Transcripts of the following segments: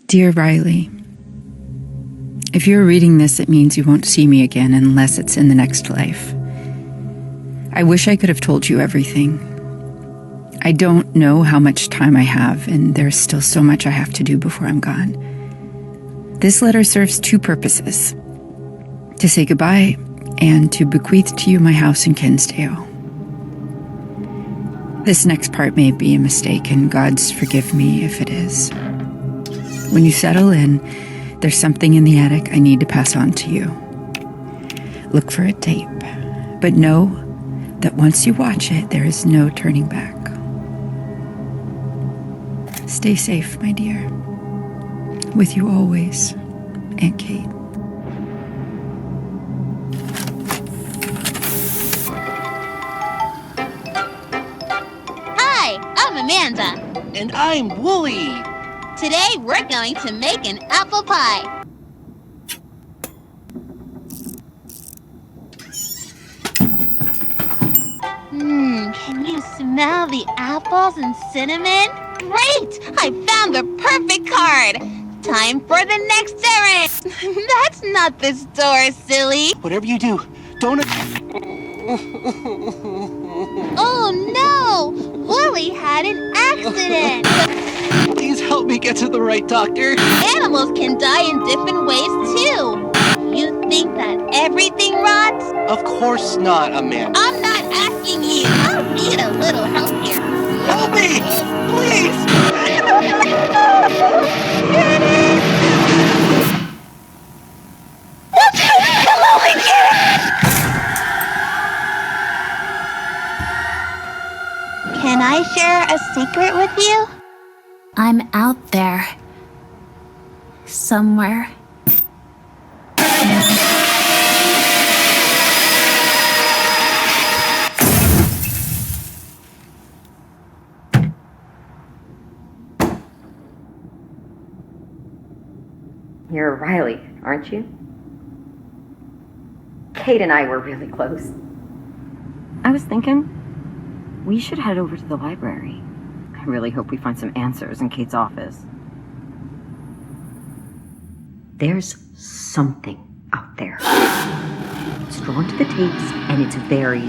Dear Riley, if you're reading this, it means you won't see me again unless it's in the next life. I wish I could have told you everything. I don't know how much time I have, and there's still so much I have to do before I'm gone. This letter serves two purposes: to say goodbye and to bequeath to you my house in Kinsdale. This next part may be a mistake, and God's forgive me if it is. When you settle in, there's something in the attic I need to pass on to you. Look for a tape, but know that once you watch it, there is no turning back. Stay safe, my dear. With you always, Aunt Kate. Hi, I'm Amanda. And I'm Wooly. Today we're going to make an apple pie. Can you smell the apples and cinnamon? Great! I found the perfect card! Time for the next errand! That's not the store, silly! Whatever you do, don't... Oh no! Wooly had an accident! Please help me get to the right doctor. Animals can die in different ways too! You think that everything rots? Of course not, Amanda. I'm not asking you! I'll need a little help here. Help me! Please! Can I share a secret with you? I'm out there. Somewhere. You're Riley, aren't you? Kate and I were really close. I was thinking we should head over to the library. I really hope we find some answers in Kate's office. There's something out there. It's drawn to the tapes, and it's very,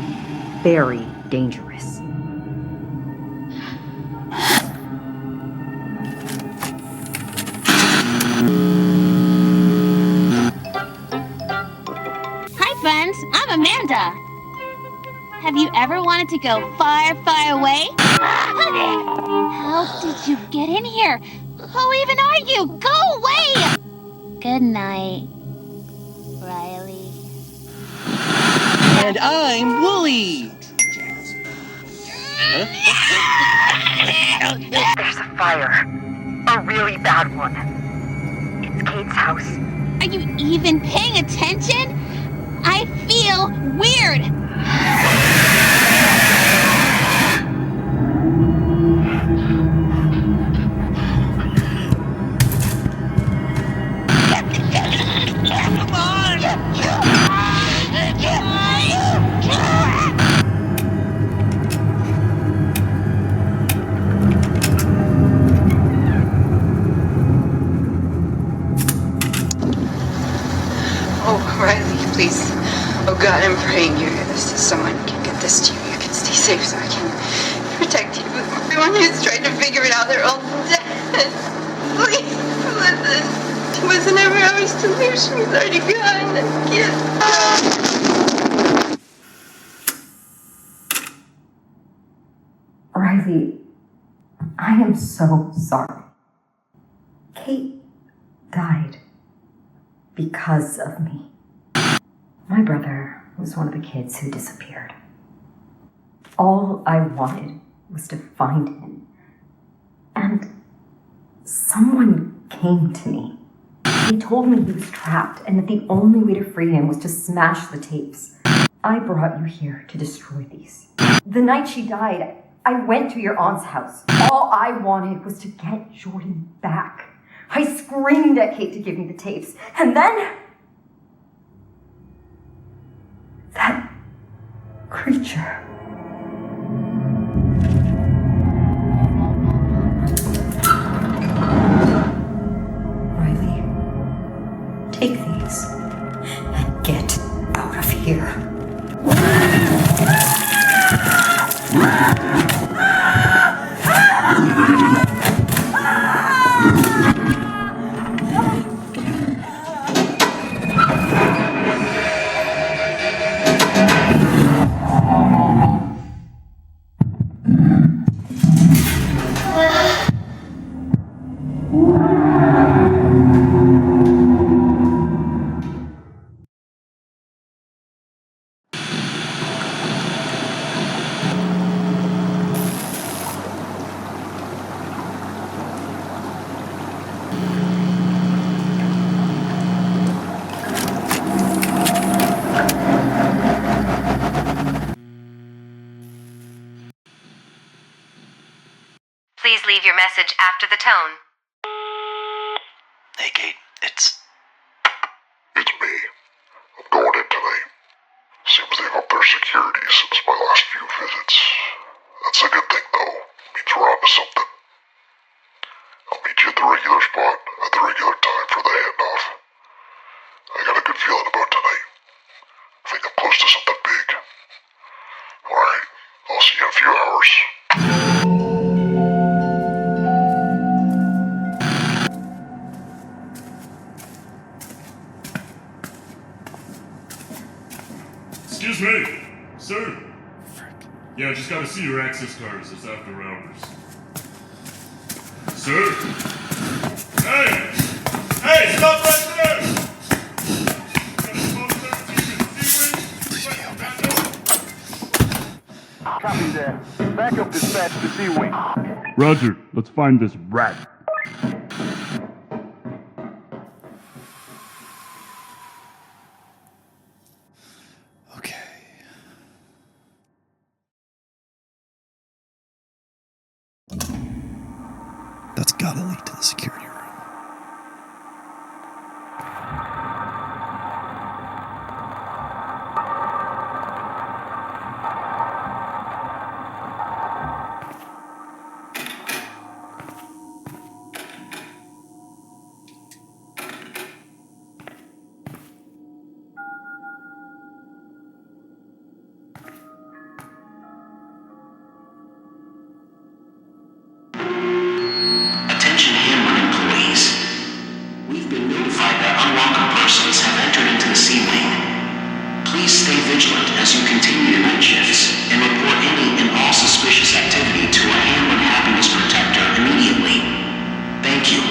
very dangerous. Hi friends, I'm Amanda. Have you ever wanted to go far, far away? How did you get in here? Who even are you? Go away! Good night, Riley. And I'm Wooly. There's a fire. A really bad one. It's Kate's house. Are you even paying attention? I feel weird. Come on! Oh, Riley, please. Oh God, I'm praying you hear this. Someone can get this to you. You can stay safe so I can protect you. Everyone who's trying to figure it out, they're all dead. Please, listen. It wasn't ever ours to leave. She was already gone. I can't. Riley, I am so sorry. Kate died because of me. My brother was one of the kids who disappeared. All I wanted was to find him. And someone came to me. He told me he was trapped and that the only way to free him was to smash the tapes. I brought you here to destroy these. The night she died, I went to your aunt's house. All I wanted was to get Jordan back. I screamed at Kate to give me the tapes. And then that creature. Please leave your message after the tone. Hey, Kate, it's me. I'm going in tonight. Seems they've upped their security since my last few visits. That's a good thing, though. Means we're onto something. I'll meet you at the regular spot at the regular time for the handoff. I got a good feeling about tonight. I think I'm close to something big. Alright, I'll see you in a few hours. Excuse me, sir. Yeah, I just gotta see your access cards. It's after hours. Sir? Hey! Hey, stop right there! Copy that. Back up dispatch to C-Wing. Roger, let's find this rat. okay. That's gotta lead to the security room. Attention Hammer employees. We've been notified that unwelcome persons have entered into the C-Wing. Please stay vigilant as you continue your night shifts and report any and all suspicious activity to a Hammer Happiness Protector immediately. Thank you.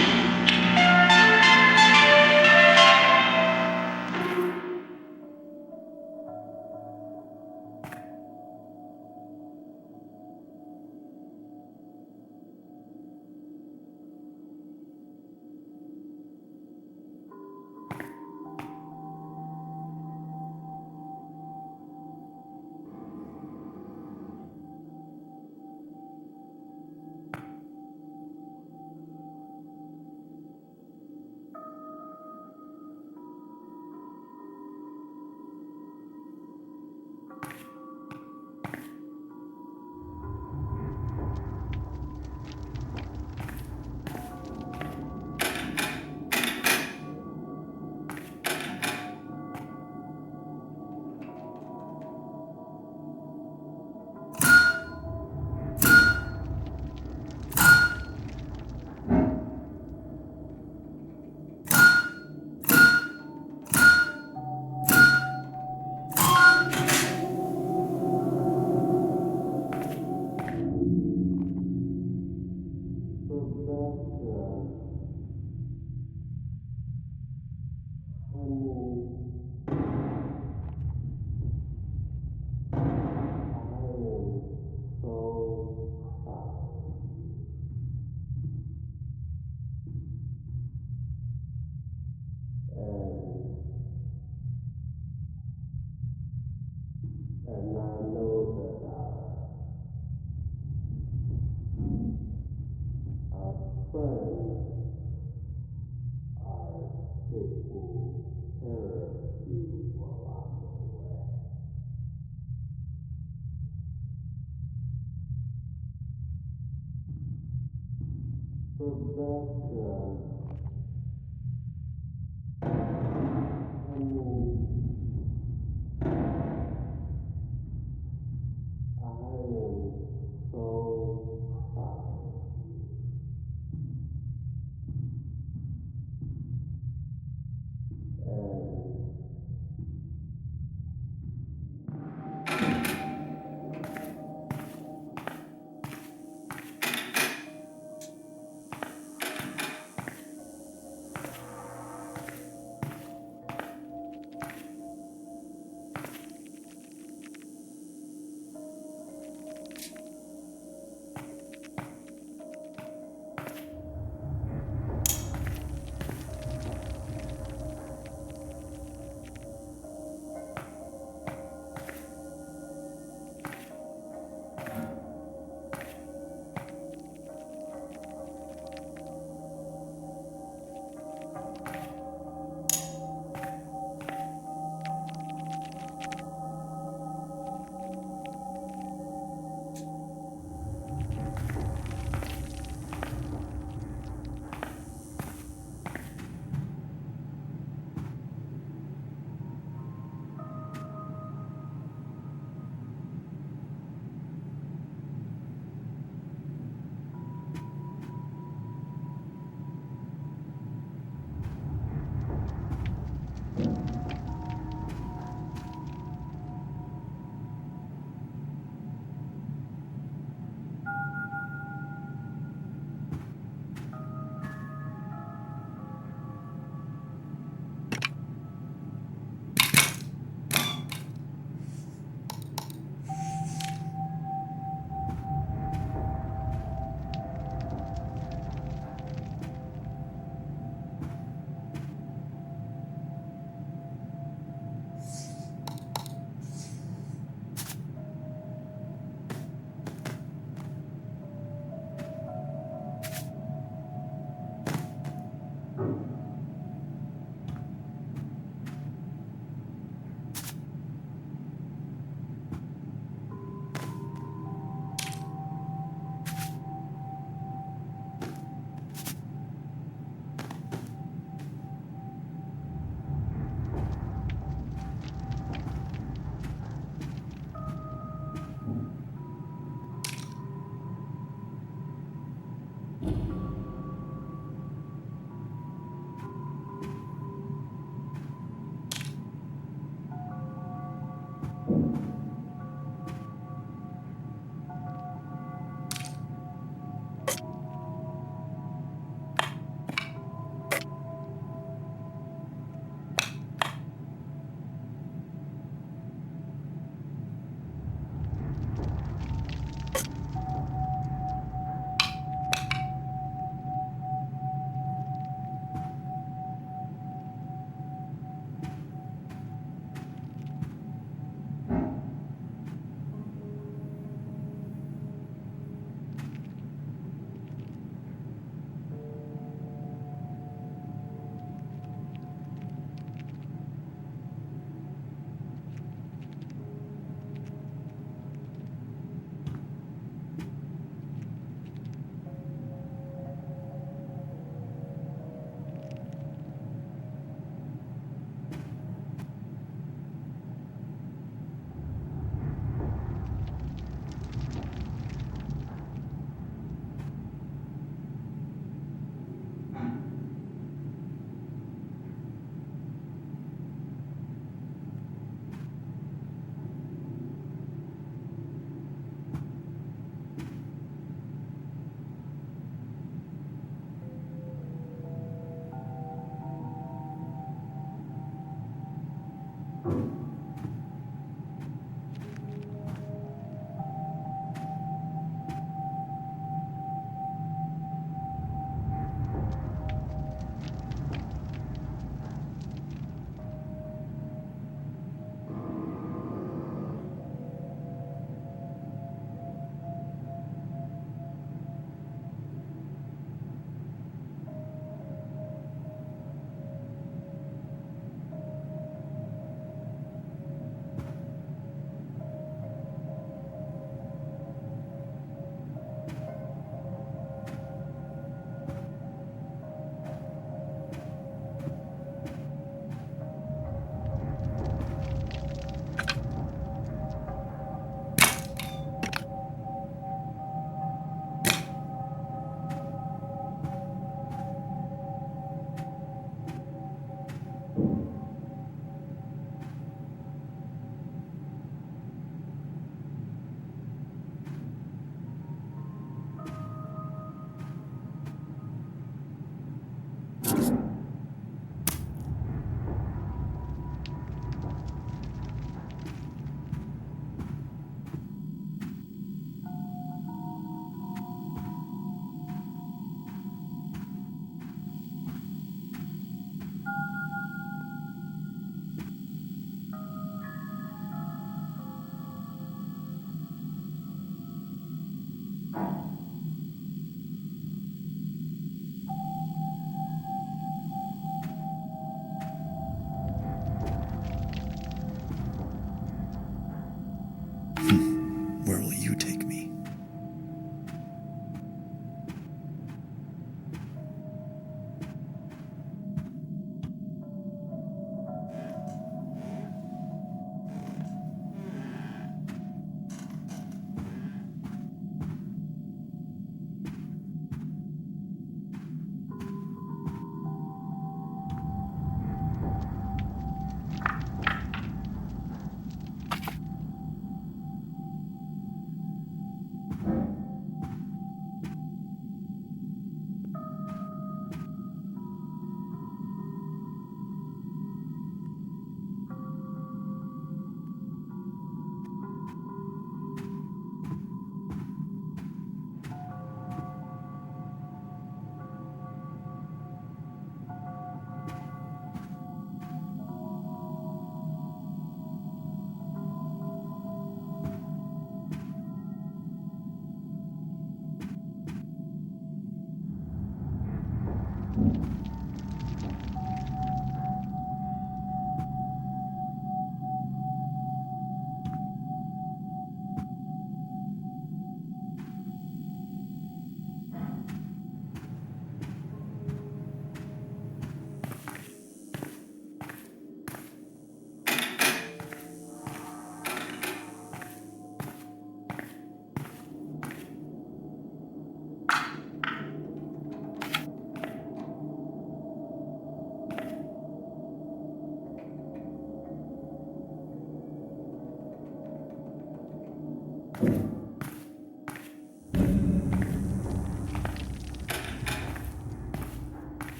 I'm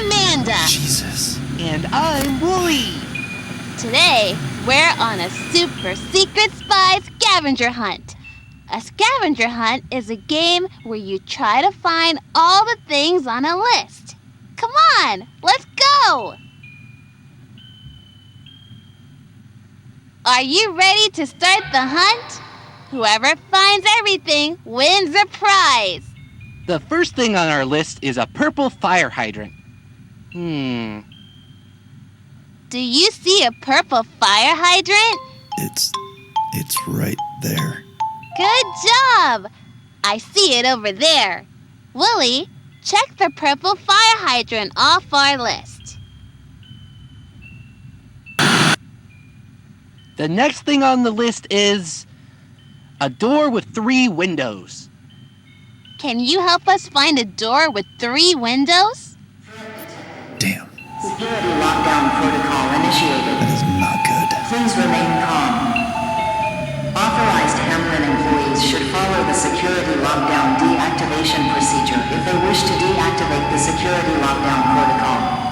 Amanda. Jesus. And I'm Wooly. Today, we're on a super secret spy scavenger hunt. A scavenger hunt is a game where you try to find all the things on a list. Come on, let's go! Are you ready to start the hunt? Whoever finds everything wins a prize. The first thing on our list is a purple fire hydrant. Do you see a purple fire hydrant? It's right there. Good job! I see it over there. Willie, check the purple fire hydrant off our list. The next thing on the list is a door with 3 windows. Can you help us find a door with 3 windows? Damn. Security lockdown protocol initiated. That is not good. Please remain calm. Authorized Hamlin employees should follow the security lockdown deactivation procedure if they wish to deactivate the security lockdown protocol.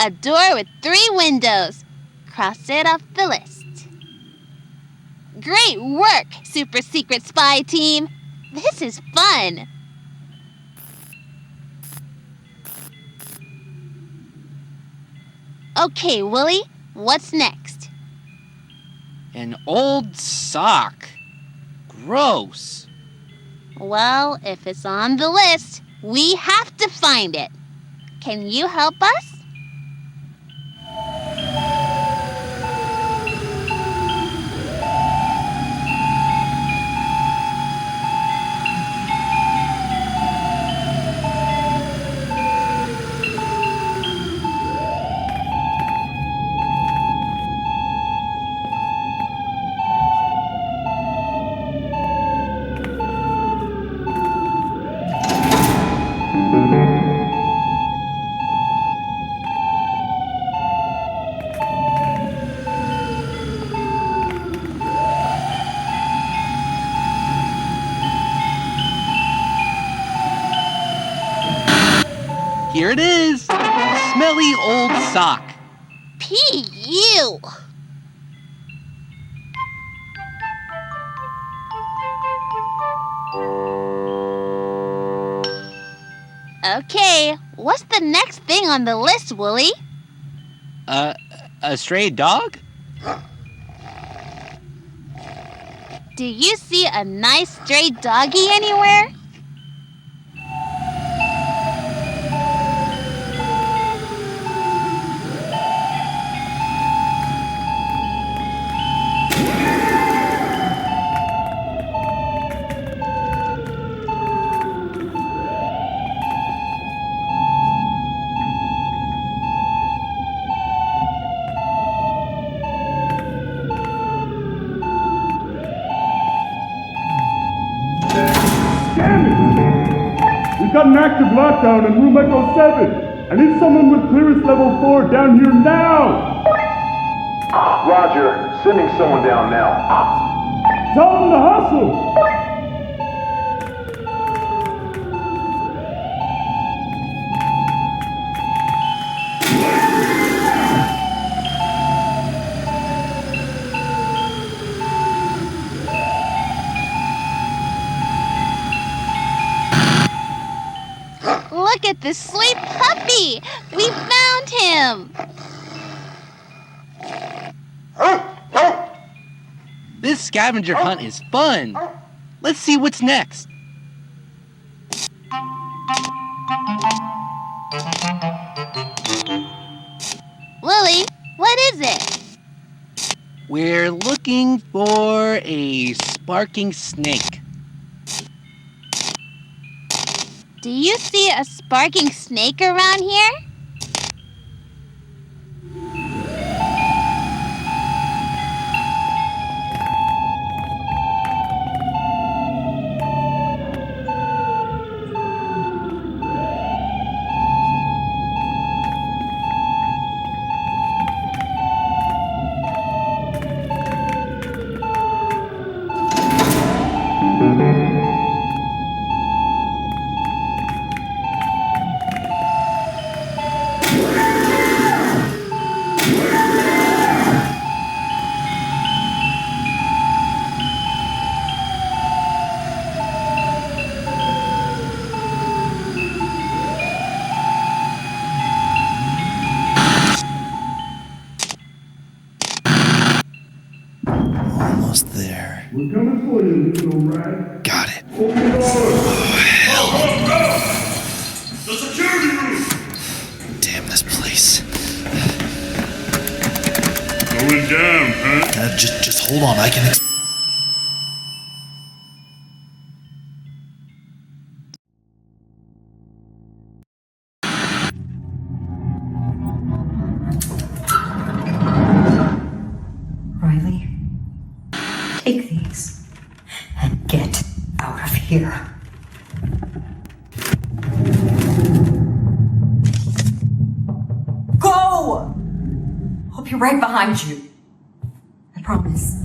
A door with 3 windows. Cross it off the list. Great work, super secret spy team. This is fun. Okay, Willie, what's next? An old sock. Gross. Well, if it's on the list, we have to find it. Can you help us? Here it is. A smelly old sock. P.U. Okay, what's the next thing on the list, Wooly? A stray dog? Do you see a nice stray doggy anywhere? We've got an active lockdown in room Echo 7. I need someone with clearance level 4 down here now. Roger. Sending someone down now. Tell them to hustle. Look at this sweet puppy! We found him! This scavenger hunt is fun. Let's see what's next. Lily, what is it? We're looking for a sparking snake. Do you see a sparking snake around here? Almost there. We're coming for you, little rat. Got it. Open the door. The security room. Damn this place. Going down, huh? Just hold on. I can. Riley, take these and get out of here. Go! I'll be right behind you. I promise.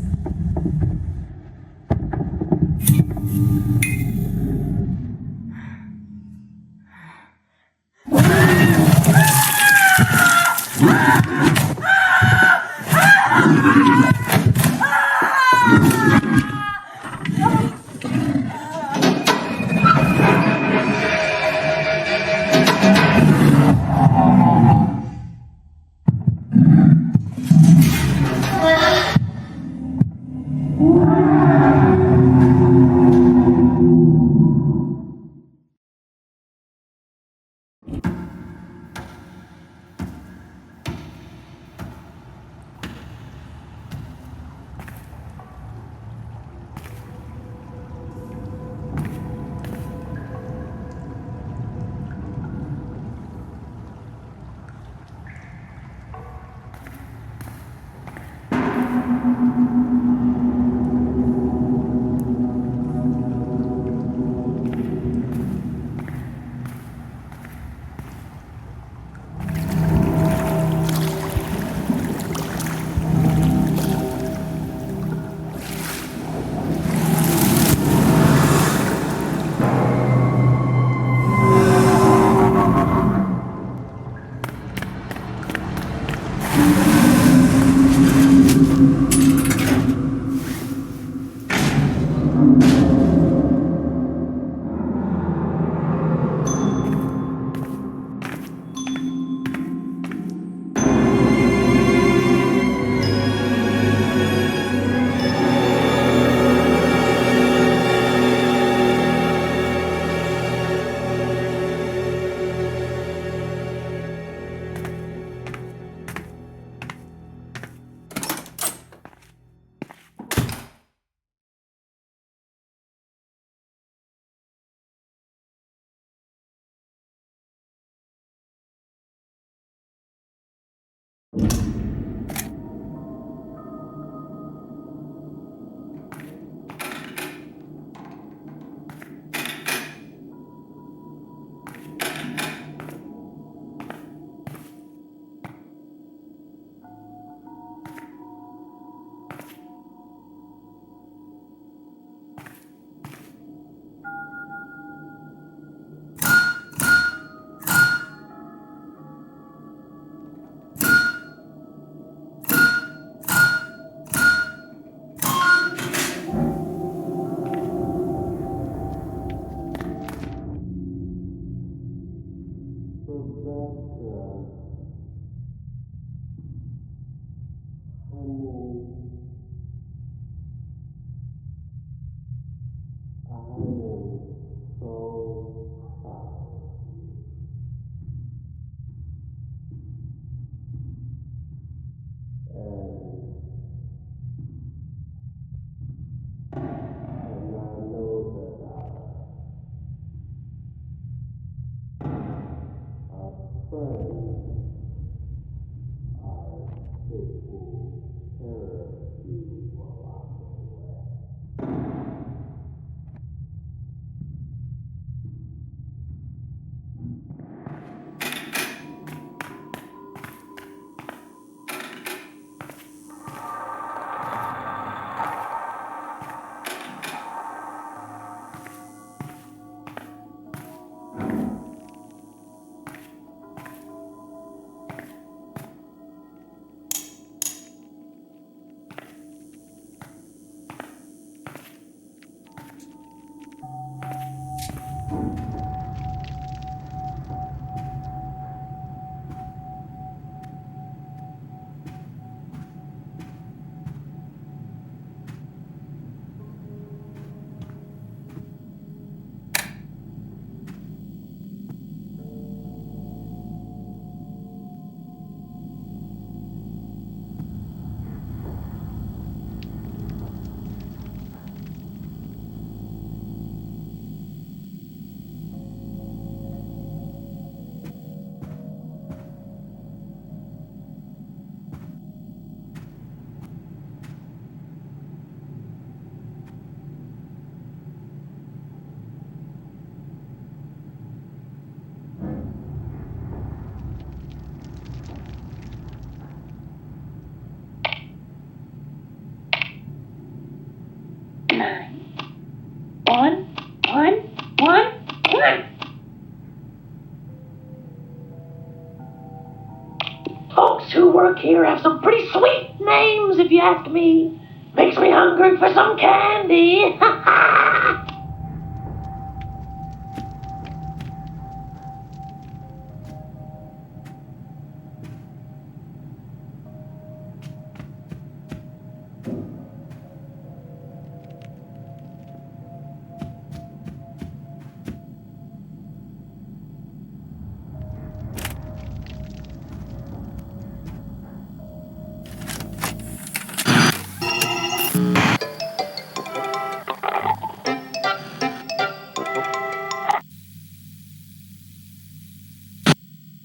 work here have some pretty sweet names, if you ask me. Makes me hungry for some candy.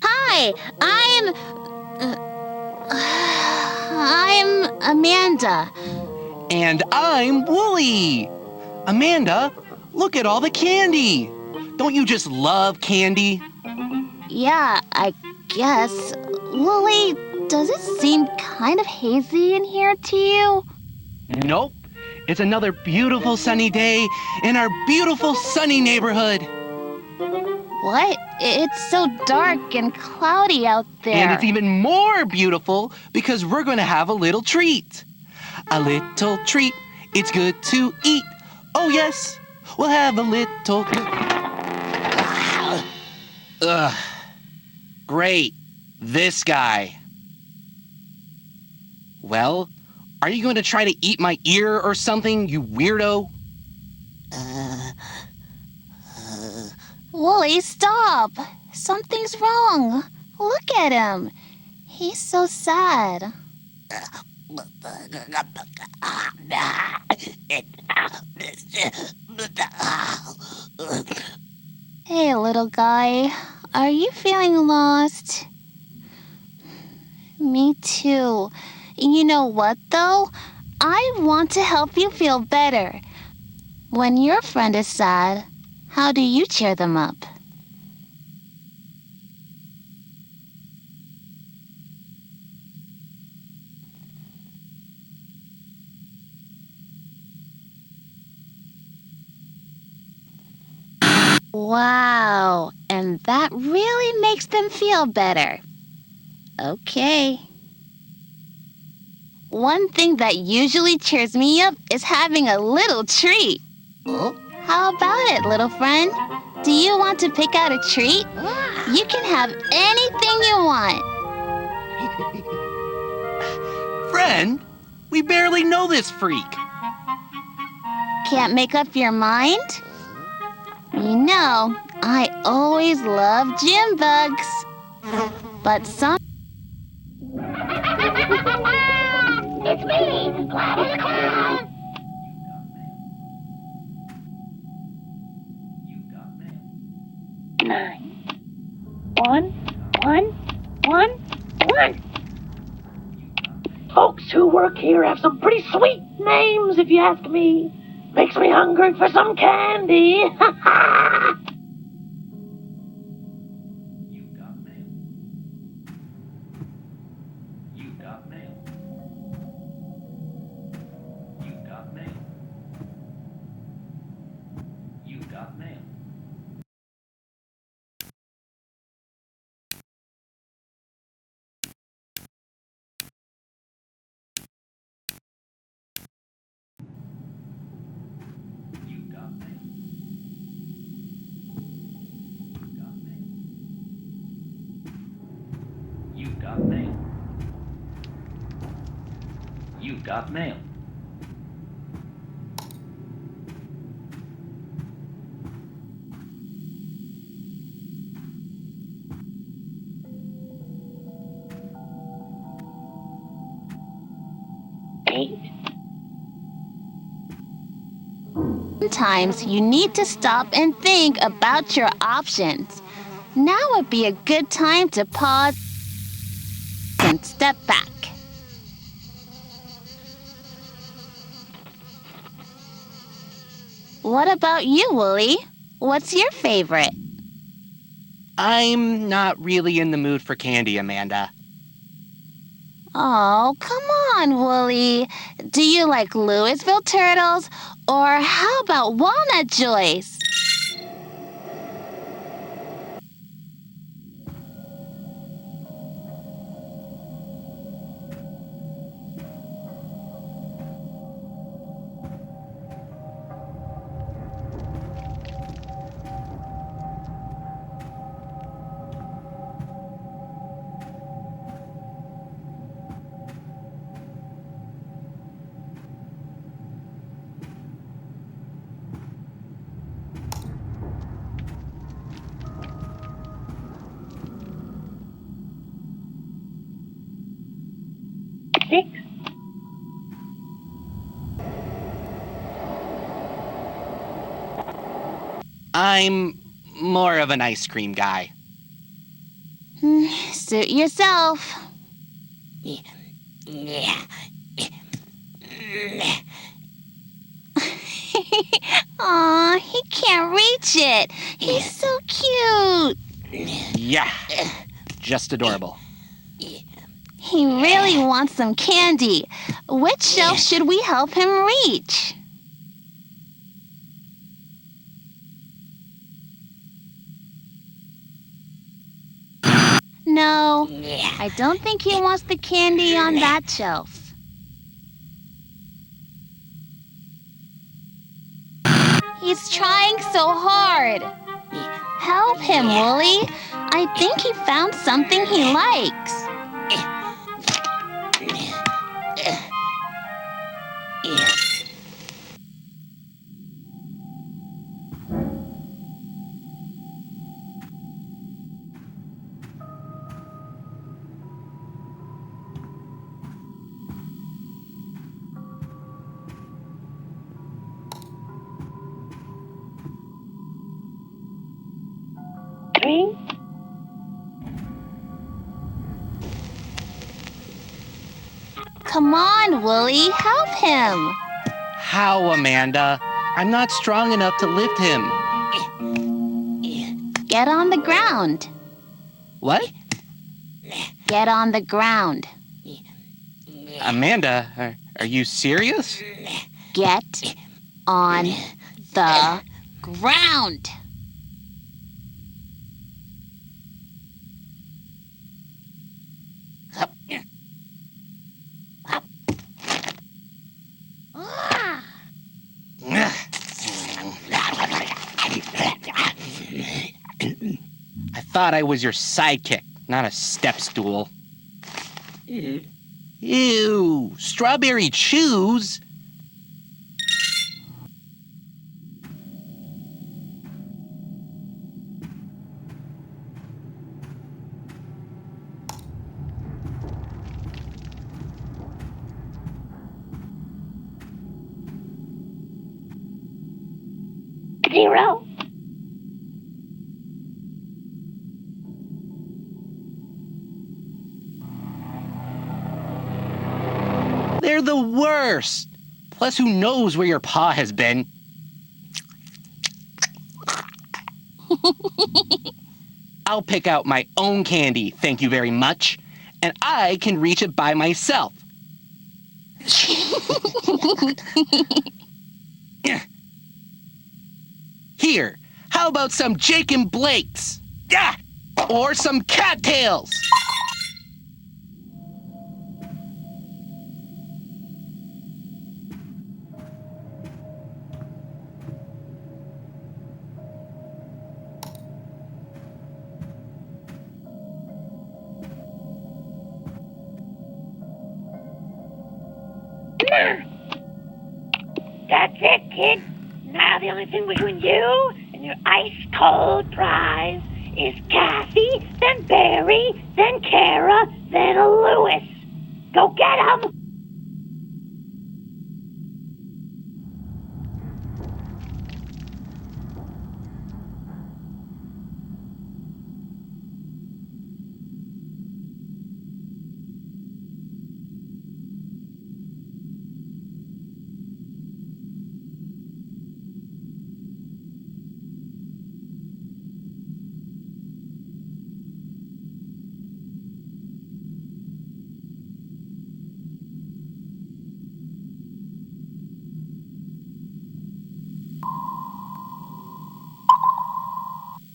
Hi, I'm Amanda. And I'm Wooly. Amanda, look at all the candy. Don't you just love candy? Yeah, I guess. Wooly, does it seem kind of hazy in here to you? Nope. It's another beautiful sunny day in our beautiful sunny neighborhood. What? It's so dark and cloudy out there. And it's even more beautiful because we're going to have a little treat. A little treat. It's good to eat. Oh, yes. We'll have a little... Ugh. Great. This guy. Well, are you going to try to eat my ear or something, you weirdo? Wooly, stop! Something's wrong. Look at him. He's so sad. Hey, little guy. Are you feeling lost? Me too. You know what, though? I want to help you feel better. When your friend is sad, how do you cheer them up? Wow, and that really makes them feel better. Okay. One thing that usually cheers me up is having a little treat. Oh? How about it, little friend? Do you want to pick out a treat? You can have anything you want. Friend, we barely know this freak. Can't make up your mind? You know, I always love gym bugs. But some... It's me, Gladys Clown. 91111. Folks who work here have some pretty sweet names, if you ask me. Makes me hungry for some candy. You've got mail. Sometimes you need to stop and think about your options. Now would be a good time to pause and step back. What about you, Wooly? What's your favorite? I'm not really in the mood for candy, Amanda. Oh, come on, Wooly. Do you like Louisville turtles? Or how about walnut joys? I'm more of an ice cream guy. Suit yourself. Aw, he can't reach it. He's so cute. Yeah, just adorable. He really wants some candy. Which shelf should we help him reach? No, I don't think he wants the candy on that shelf. He's trying so hard. Help him, Wooly. I think he found something he likes. Come on, Wooly, help him. How, Amanda? I'm not strong enough to lift him. Get on the ground. What? Get on the ground. Amanda, are you serious? Get on the ground. I thought I was your sidekick, not a step stool. Ew, strawberry chews? Zero. They're the worst. Plus, who knows where your paw has been? I'll pick out my own candy, thank you very much. And I can reach it by myself. Here, how about some Jake and Blake's? Yeah! Or some cattails! That's it, kid. Now the only thing between you and your ice-cold prize is Kathy, then Barry, then Kara, then Lewis. Go get 'em!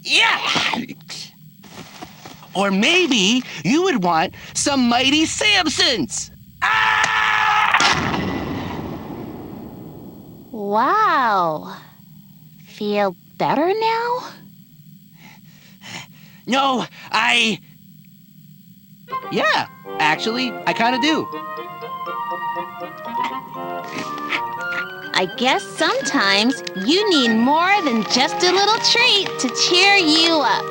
Yeah! Or maybe you would want some Mighty Samsons! Wow. Feel better now? No, Yeah, actually, I kind of do. I guess sometimes you need more than just a little treat to cheer you up.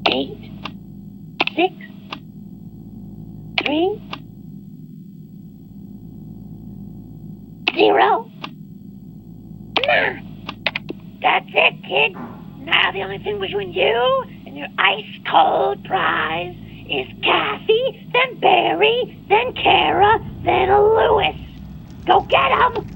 Eight, 6, 3, 0, 9. That's it, kid. Now the only thing between you and your ice-cold prize is Kathy, then Barry, then Kara, then Lewis. Go get 'em!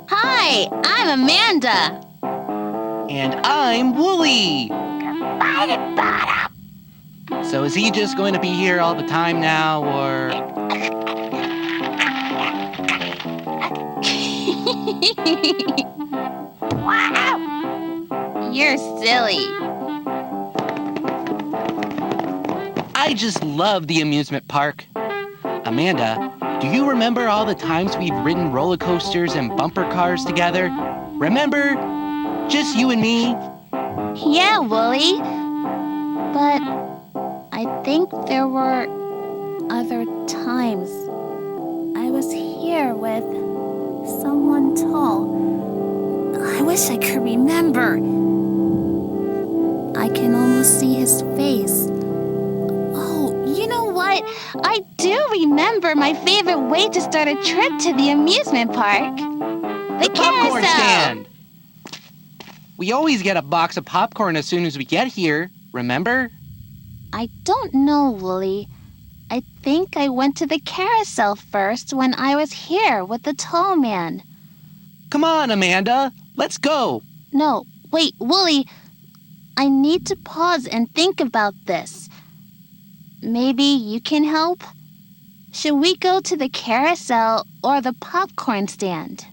Hi, I'm Amanda. And I'm Wooly. So is he just going to be here all the time now, or? Wow! You're silly. I just love the amusement park. Amanda, do you remember all the times we've ridden roller coasters and bumper cars together? Remember? Just you and me? Yeah, Wooly. But I think there were other times. I was here with someone tall. I wish I could remember. I can almost see his face. Oh, you know what? I do remember my favorite way to start a trip to the amusement park. The popcorn carousel. stand. We always get a box of popcorn as soon as we get here, remember? I don't know, Wooly. I think I went to the carousel first when I was here with the tall man. Come on, Amanda. Let's go. No, wait, Wooly. I need to pause and think about this. Maybe you can help? Should we go to the carousel or the popcorn stand?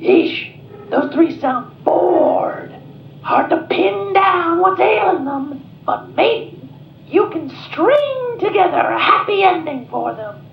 Yeesh, those three sound bored. Hard to pin down what's ailing them, but maybe you can string together a happy ending for them.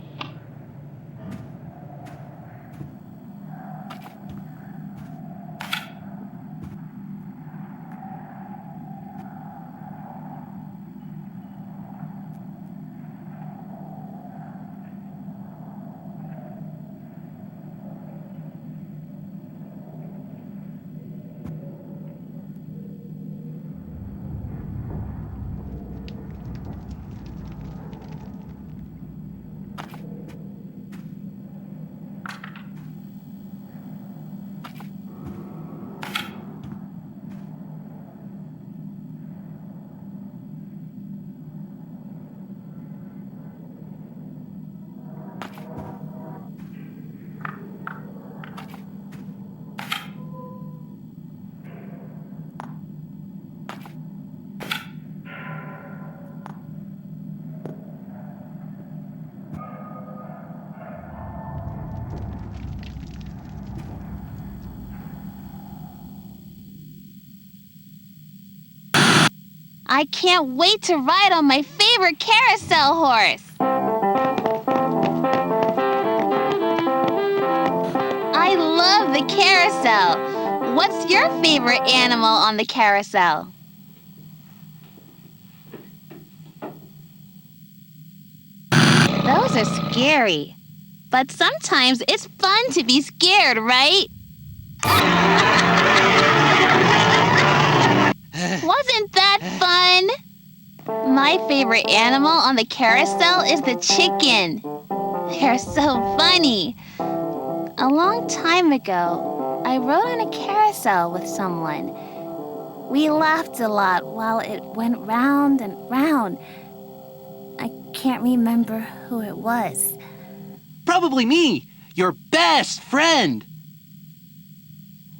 I can't wait to ride on my favorite carousel horse. I love the carousel. What's your favorite animal on the carousel? Those are scary. But sometimes it's fun to be scared, right? Wasn't that fun? My favorite animal on the carousel is the chicken. They're so funny. A long time ago, I rode on a carousel with someone. We laughed a lot while it went round and round. I can't remember who it was. Probably me, your best friend.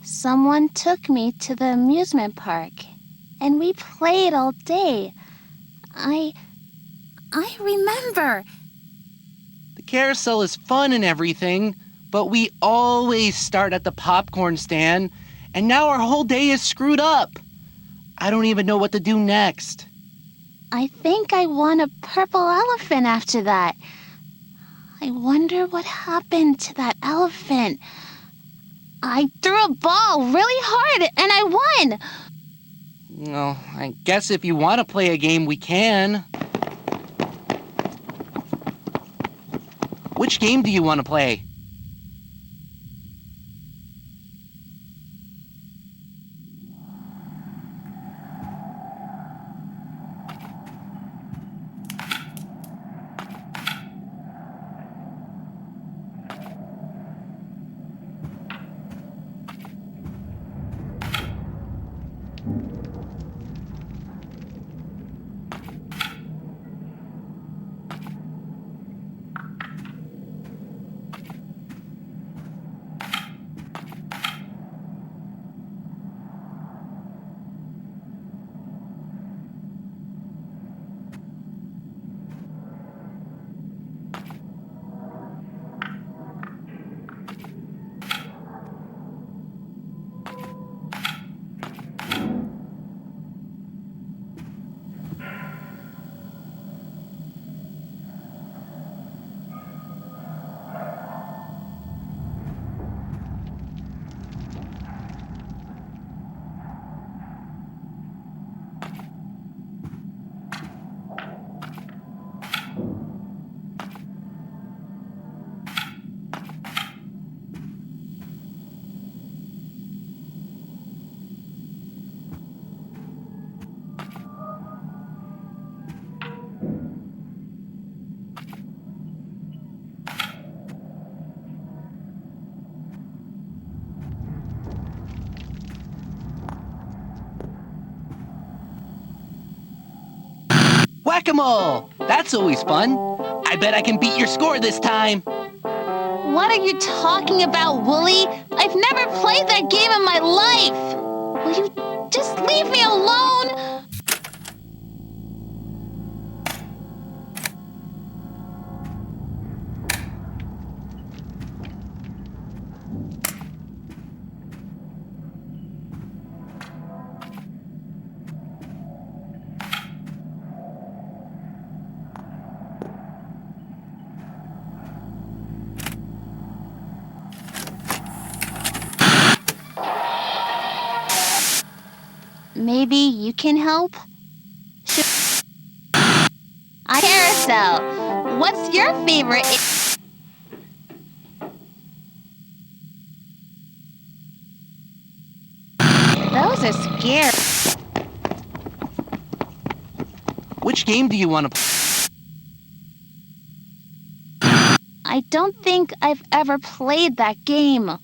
Someone took me to the amusement park, and we played all day. I remember. The carousel is fun and everything, but we always start at the popcorn stand, and now our whole day is screwed up. I don't even know what to do next. I think I won a purple elephant after that. I wonder what happened to that elephant. I threw a ball really hard and I won. Well, I guess if you want to play a game, we can. Which game do you want to play? Whack-a-mole! That's always fun. I bet I can beat your score this time. What are you talking about, Wooly? I've never played that game in my life. Will you just leave me alone? Maybe you can help? Carousel, what's your favorite? Those are scary. Which game do you want to play? I don't think I've ever played that game.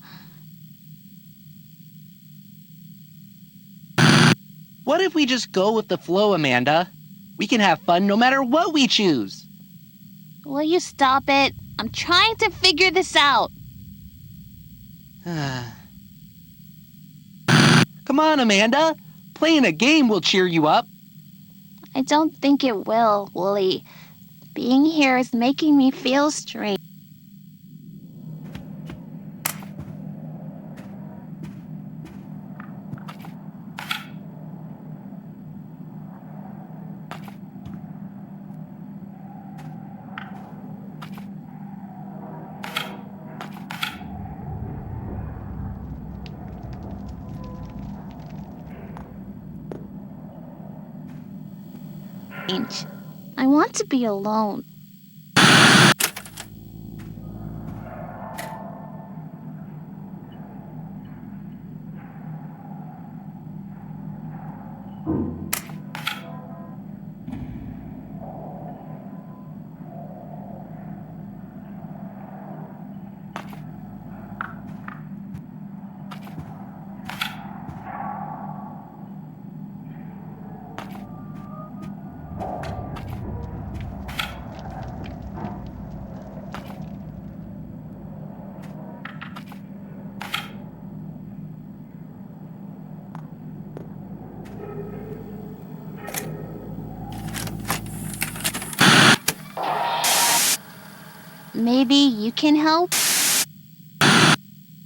What if we just go with the flow, Amanda? We can have fun no matter what we choose. Will you stop it? I'm trying to figure this out. Come on, Amanda. Playing a game will cheer you up. I don't think it will, Wooly. Being here is making me feel strange. I want to be alone. Maybe you can help?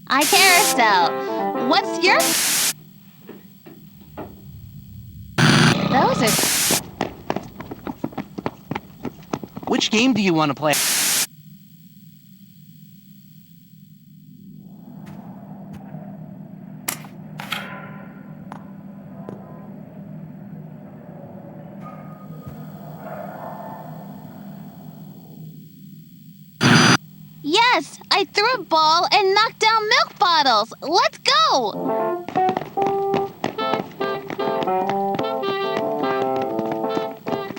I carousel. What's your... Those are... Which game do you want to play? Yes! I threw a ball and knocked down milk bottles! Let's go!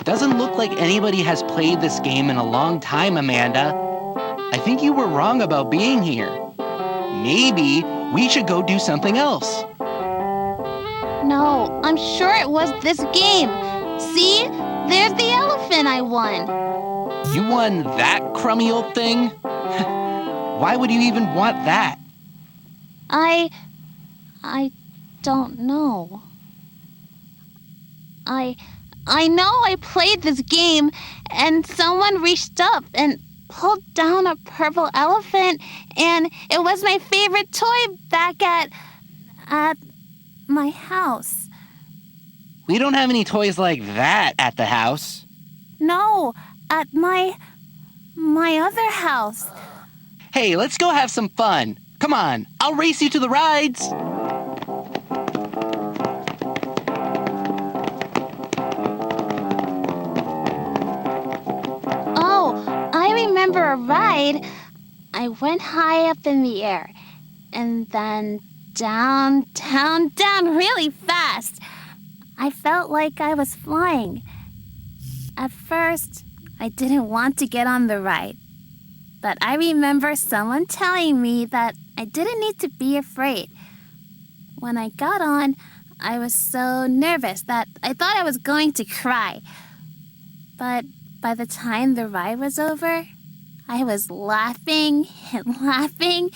Doesn't look like anybody has played this game in a long time, Amanda. I think you were wrong about being here. Maybe we should go do something else. No, I'm sure it was this game. See? There's the elephant I won. You won that crummy old thing? Why would you even want that? I don't know. I know I played this game and someone reached up and pulled down a purple elephant and it was my favorite toy back at my house. We don't have any toys like that at the house. No, at my other house. Hey, let's go have some fun. Come on, I'll race you to the rides. Oh, I remember a ride. I went high up in the air and then down, down, down really fast. I felt like I was flying. At first, I didn't want to get on the ride. But I remember someone telling me that I didn't need to be afraid. When I got on, I was so nervous that I thought I was going to cry. But by the time the ride was over, I was laughing and laughing,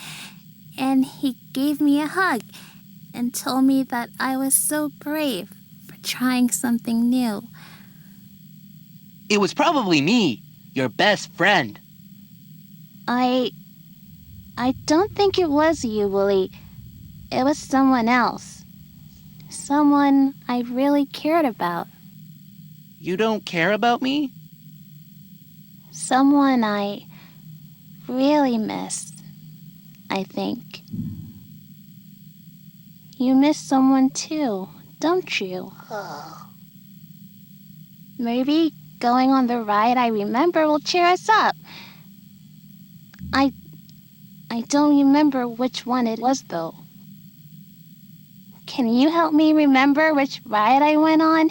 and he gave me a hug and told me that I was so brave for trying something new. It was probably me, your best friend. I don't think it was you, Wooly. It was someone else. Someone I really cared about. You don't care about me? Someone I really miss, I think. You miss someone too, don't you? Maybe going on the ride I remember will cheer us up. I don't remember which one it was, though. Can you help me remember which ride I went on?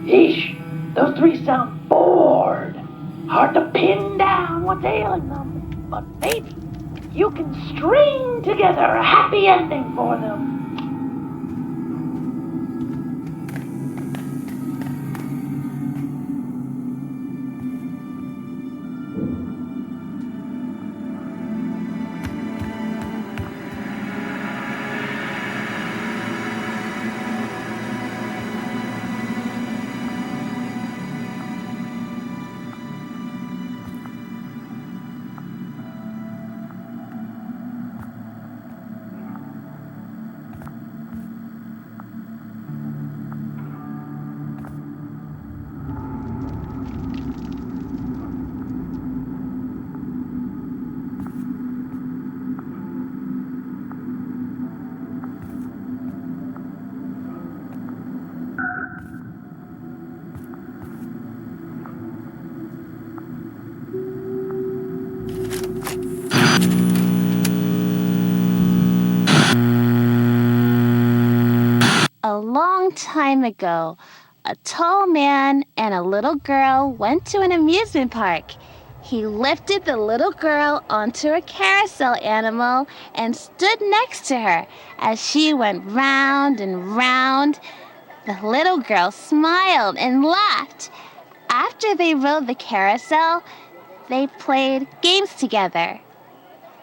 Yeesh, those three sound bored. Hard to pin down what's ailing them, but maybe you can string together a happy ending for them. A long time ago, a tall man and a little girl went to an amusement park. He lifted the little girl onto a carousel animal and stood next to her as she went round and round. The little girl smiled and laughed. After they rode the carousel, they played games together.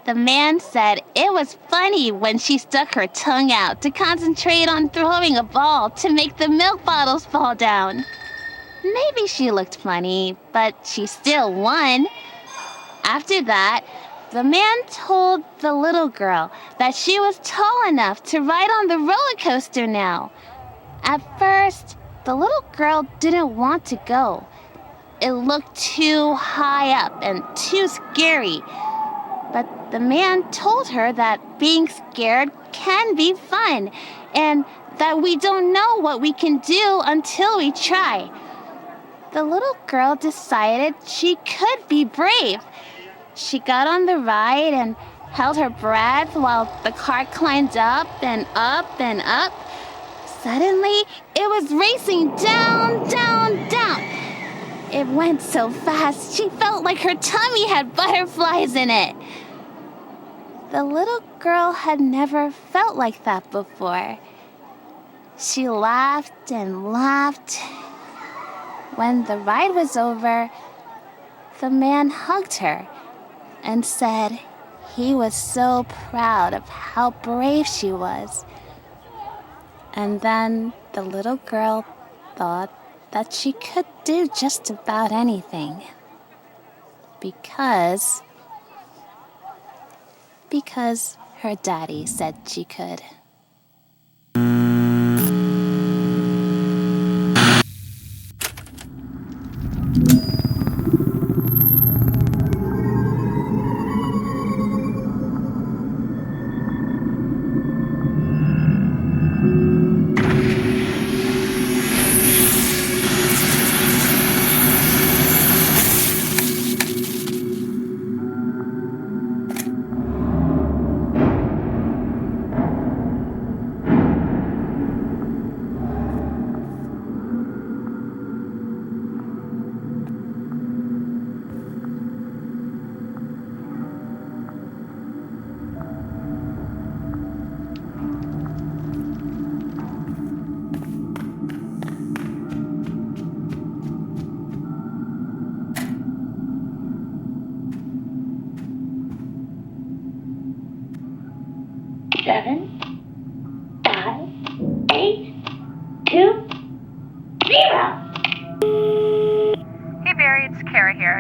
The man said it was funny when she stuck her tongue out to concentrate on throwing a ball to make the milk bottles fall down. Maybe she looked funny, but she still won. After that, the man told the little girl that she was tall enough to ride on the roller coaster now. At first, the little girl didn't want to go. It looked too high up and too scary. But the man told her that being scared can be fun and that we don't know what we can do until we try. The little girl decided she could be brave. She got on the ride and held her breath while the car climbed up and up and up. Suddenly, it was racing down, down, down. It went so fast, she felt like her tummy had butterflies in it. The little girl had never felt like that before. She laughed and laughed. When the ride was over, the man hugged her and said he was so proud of how brave she was. And then the little girl thought that she could do just about anything. Because her daddy said she could.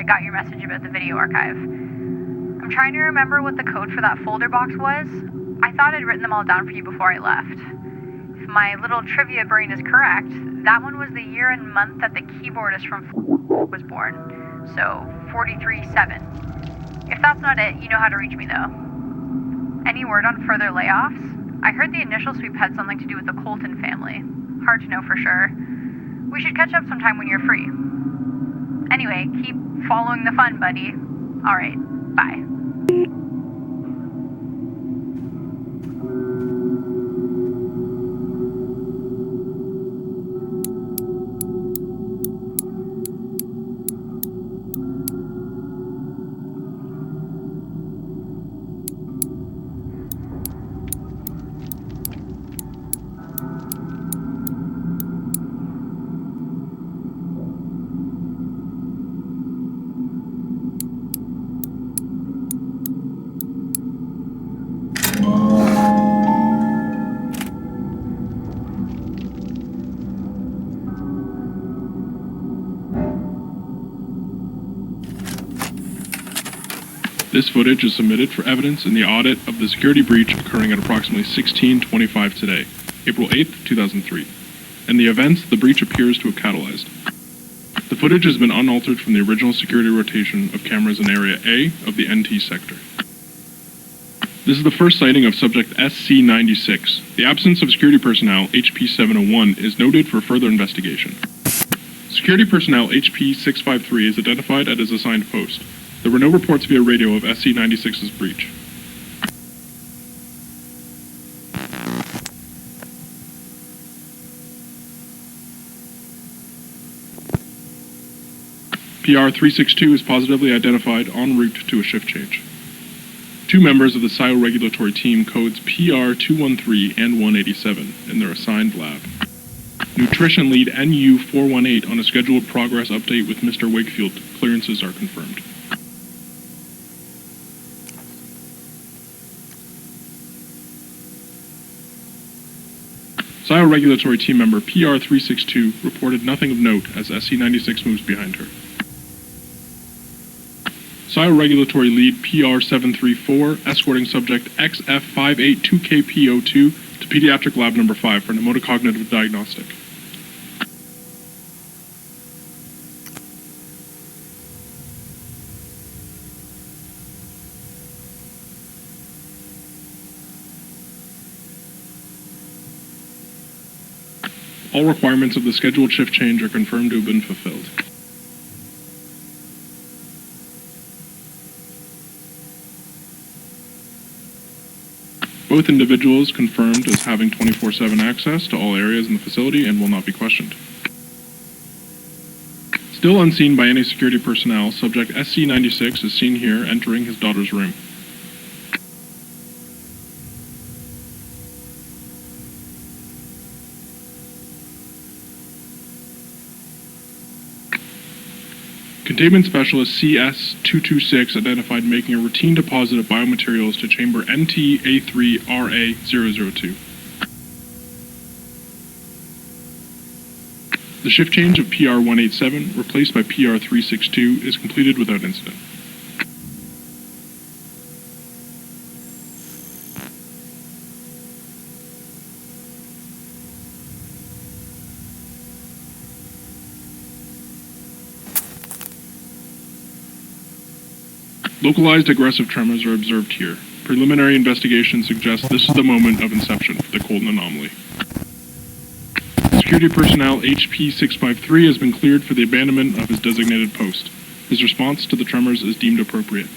Got your message about the video archive. I'm trying to remember what the code for that folder box was. I thought I'd written them all down for you before I left. If my little trivia brain is correct, that one was the year and month that the keyboardist from was born. So, 43-7. If that's not it, you know how to reach me though. Any word on further layoffs? I heard the initial sweep had something to do with the Colton family. Hard to know for sure. We should catch up sometime when you're free. Anyway, keep following the fun, buddy. All right, bye. This footage is submitted for evidence in the audit of the security breach occurring at approximately 16:25 today, April 8th, 2003, and the events the breach appears to have catalyzed. The footage has been unaltered from the original security rotation of cameras in Area A of the NT sector. This is the first sighting of subject SC-96. The absence of security personnel, HP-701, is noted for further investigation. Security personnel HP-653 is identified at his assigned post. There were no reports via radio of SC-96's breach. PR-362 is positively identified en route to a shift change. Two members of the SIO regulatory team codes PR-213 and 187 in their assigned lab. Nutrition lead NU-418 on a scheduled progress update with Mr. Wakefield. Clearances are confirmed. SIO regulatory team member PR-362 reported nothing of note as SC-96 moves behind her. SIO regulatory lead PR-734 escorting subject XF582KP02 to pediatric lab number 5 for mnemotocognitive diagnostic. All requirements of the scheduled shift change are confirmed to have been fulfilled. Both individuals confirmed as having 24/7 access to all areas in the facility and will not be questioned. Still unseen by any security personnel, subject SC-96 is seen here entering his daughter's room. Containment Specialist CS-226 identified making a routine deposit of biomaterials to chamber NT-A3RA-002. The shift change of PR-187, replaced by PR-362, is completed without incident. Localized aggressive tremors are observed here. Preliminary investigation suggests this is the moment of inception for the Colton anomaly. Security personnel HP-653 has been cleared for the abandonment of his designated post. His response to the tremors is deemed appropriate.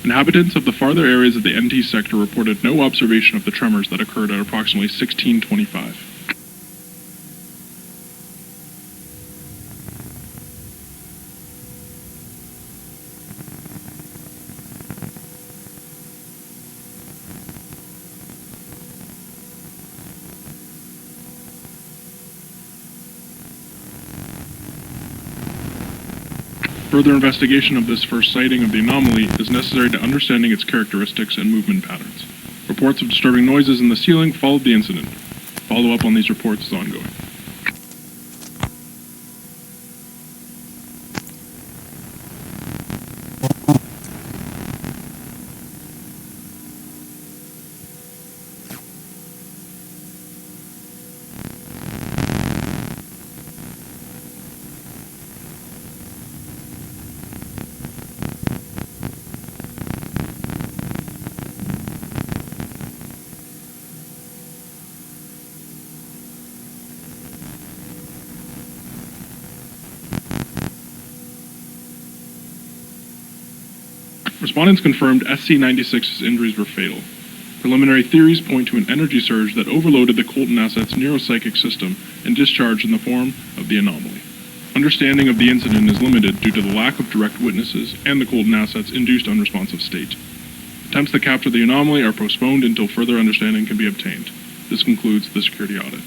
Inhabitants of the farther areas of the NT sector reported no observation of the tremors that occurred at approximately 16:25. Further investigation of this first sighting of the anomaly is necessary to understanding its characteristics and movement patterns. Reports of disturbing noises in the ceiling followed the incident. Follow-up on these reports is ongoing. Respondents confirmed SC-96's injuries were fatal. Preliminary theories point to an energy surge that overloaded the Colton asset's neuropsychic system and discharged in the form of the anomaly. Understanding of the incident is limited due to the lack of direct witnesses and the Colton asset's induced unresponsive state. Attempts to capture the anomaly are postponed until further understanding can be obtained. This concludes the security audit.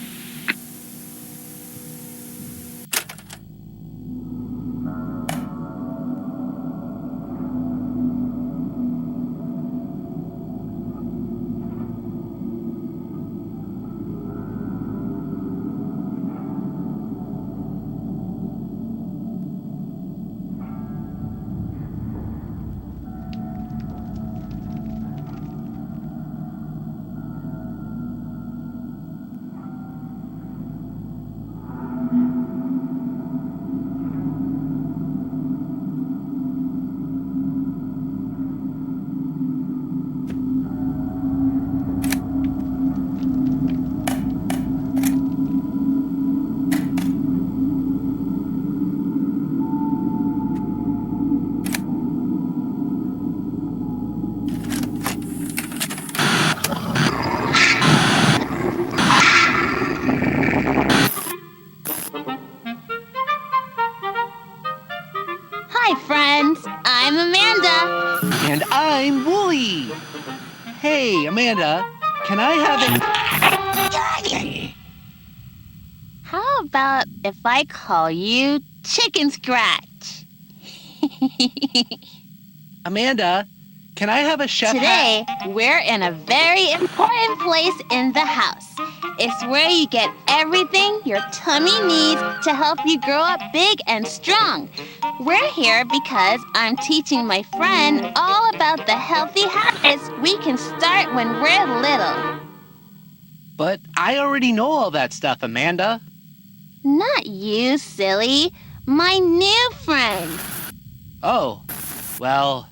Amanda, can I have it? How about if I call you Chicken Scratch? Amanda, can I have a chef Today, we're in a very important place in the house. It's where you get everything your tummy needs to help you grow up big and strong. We're here because I'm teaching my friend all about the healthy habits we can start when we're little. But I already know all that stuff, Amanda. Not you, silly. My new friend. Oh, well,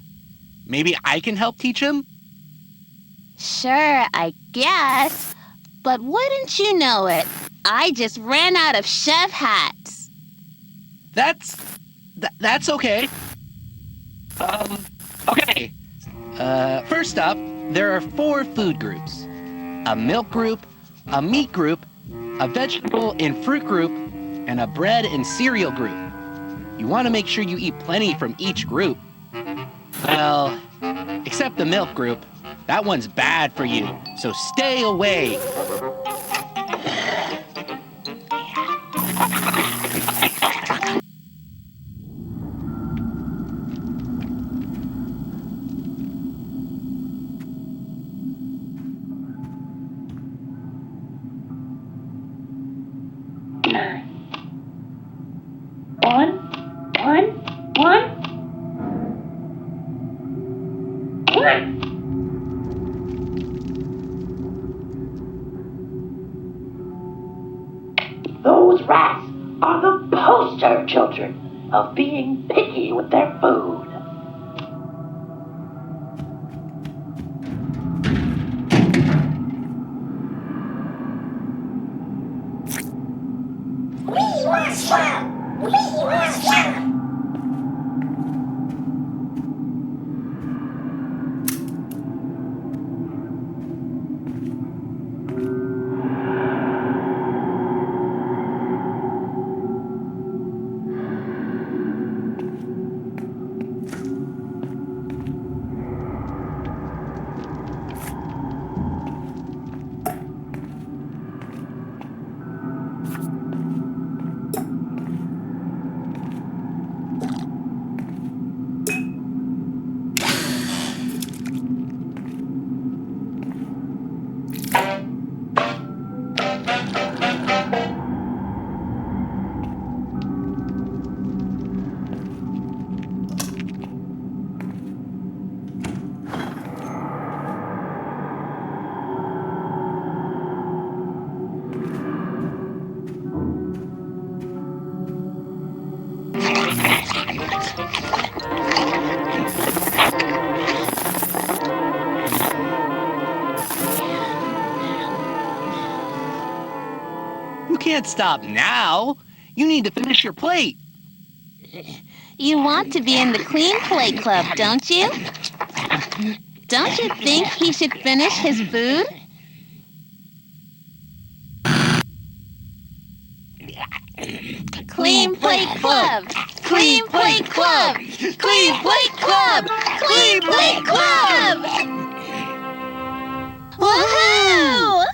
maybe I can help teach him? Sure, I guess. But wouldn't you know it, I just ran out of chef hats. That's okay. Okay. First up, there are 4 food groups. A milk group, a meat group, a vegetable and fruit group, and a bread and cereal group. You want to make sure you eat plenty from each group. Well, except the milk group. That one's bad for you, so stay away. Those rats are the poster children of being picky with their food. We want some! We want some! You can't stop now. You need to finish your plate. You want to be in the Clean Plate Club, don't you? Don't you think he should finish his food? Clean Plate Club! Clean Plate Club! Clean Plate Club! Clean Plate Club! Woohoo!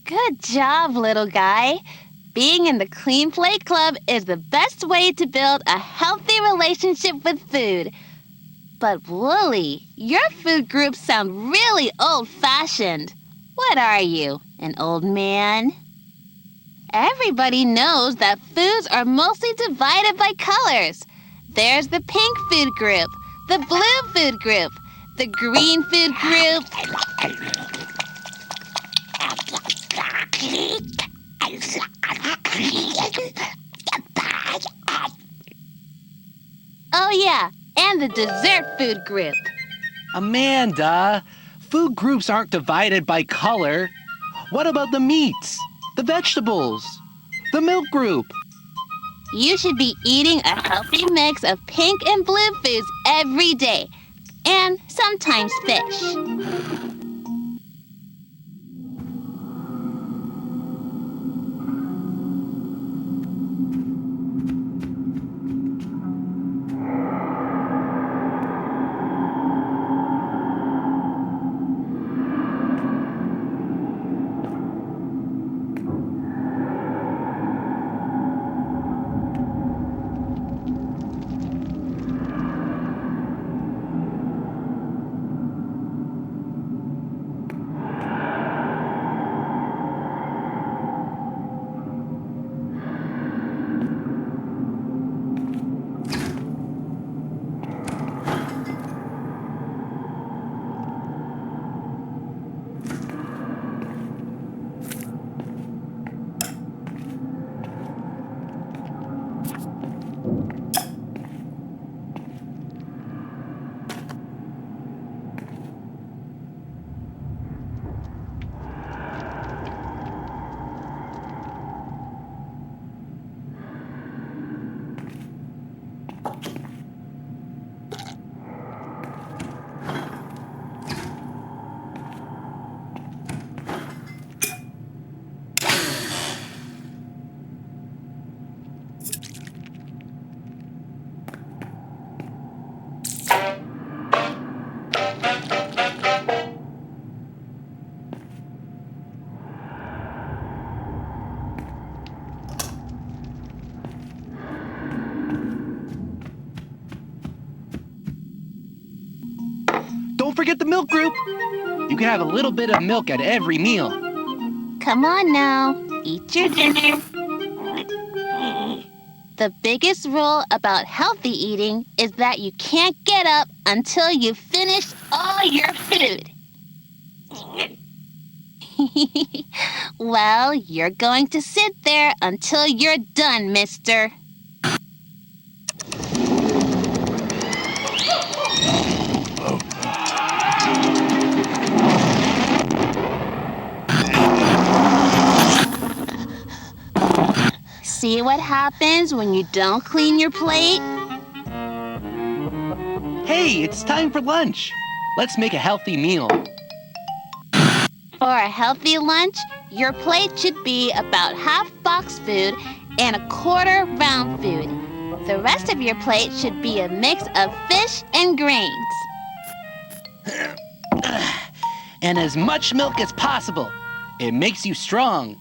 Good job, little guy. Being in the Clean Plate Club is the best way to build a healthy relationship with food. But Wooly, your food groups sound really old-fashioned. What are you, an old man? Everybody knows that foods are mostly divided by colors. There's the pink food group, the blue food group, the green food group. Oh yeah, and the dessert food group. Amanda, food groups aren't divided by color. What about the meats, the vegetables, the milk group? You should be eating a healthy mix of pink and blue foods every day, and sometimes fish. forget the milk group. You can have a little bit of milk at every meal. Come on now, eat your dinner. The biggest rule about healthy eating is that you can't get up until you've finished all your food. Well, you're going to sit there until you're done, mister. See what happens when you don't clean your plate? Hey, it's time for lunch. Let's make a healthy meal. For a healthy lunch, your plate should be about half box food and a quarter round food. The rest of your plate should be a mix of fish and grains. And as much milk as possible. It makes you strong.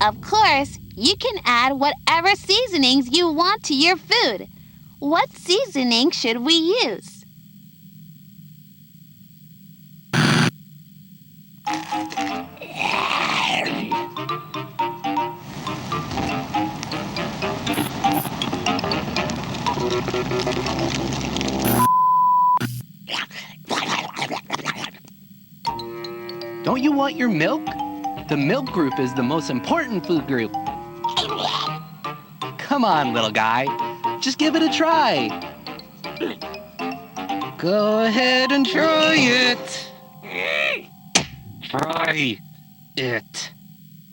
Of course, you can add whatever seasonings you want to your food. What seasoning should we use? Don't you want your milk? The milk group is the most important food group. Come on, little guy. Just give it a try. Go ahead and try it. Try it.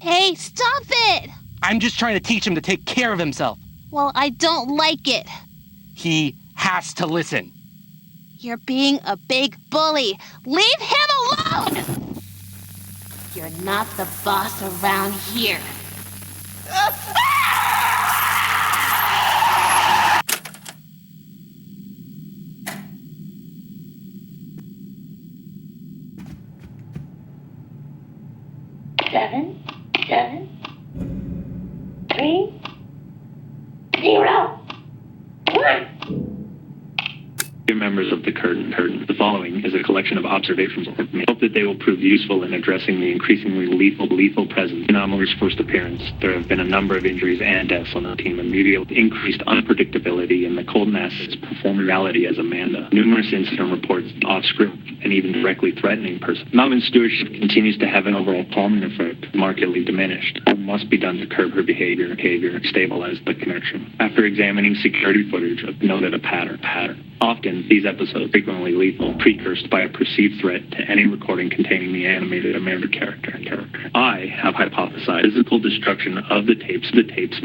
Hey, stop it! I'm just trying to teach him to take care of himself. Well, I don't like it. He has to listen. You're being a big bully. Leave him alone! You're not the boss around here. Seven, 3, 0, 1. Dear members of the curtain, the following is a collection of observations. I hope that they will prove useful in addressing the increasingly lethal presence. In Anomaly's first appearance, there have been a number of injuries and deaths on the team, immediately increased unpredictability in the Cold Assets' performing reality as Amanda. Numerous incident reports off-script and even directly threatening person. Mountain stewardship continues to have an overall calming effect, markedly diminished. What must be done to curb her behavior, stabilize the connection. After examining security footage, I've noted a pattern. Often, these episodes frequently lethal, precursed by a perceived threat to any recording containing the animated Amanda character. I have hypothesized physical destruction of the tapes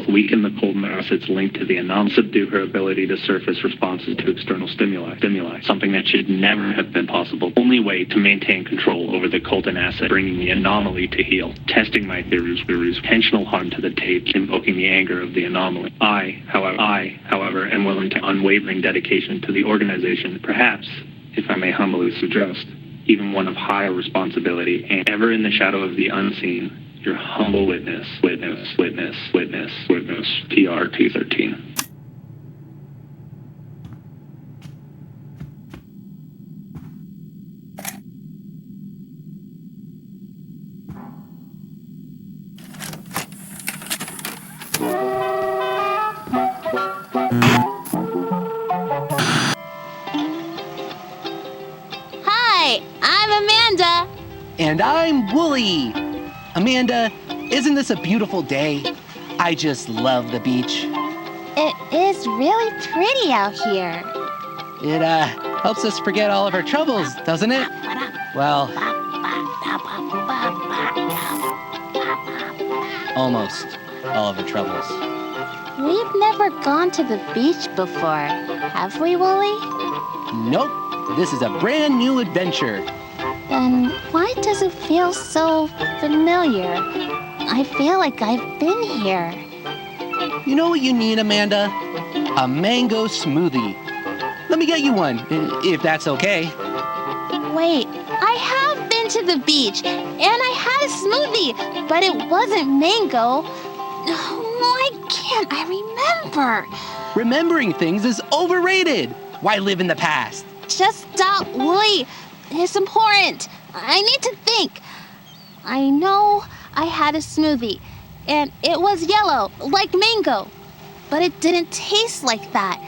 weaken the Cold Assets link to the anomaly, subdue her ability to surface responses to external stimuli, something that should never have been possible. Only way to maintain control over the Colton asset, bringing the anomaly to heel. Testing my theories, intentional harm to the tapes, invoking the anger of the anomaly. I, however, am willing to unwavering dedication to the organization, perhaps if I may humbly suggest, even one of higher responsibility, and ever in the shadow of the unseen, your humble witness, PR-213. Hi, I'm Amanda. And I'm Wooly. Amanda, isn't this a beautiful day? I just love the beach. It is really pretty out here. It helps us forget all of our troubles, doesn't it? Well, almost all of our troubles. We've never gone to the beach before, have we, Wooly? Nope, this is a brand new adventure. Then why does it feel so familiar? I feel like I've been here. You know what you need, Amanda? A mango smoothie. Let me get you one, if that's okay. Wait, I have been to the beach, and I had a smoothie, but it wasn't mango. Why can't I remember? Remembering things is overrated. Why live in the past? Just stop, Wooly. It's important. I need to think. I know I had a smoothie, and it was yellow, like mango, but it didn't taste like that.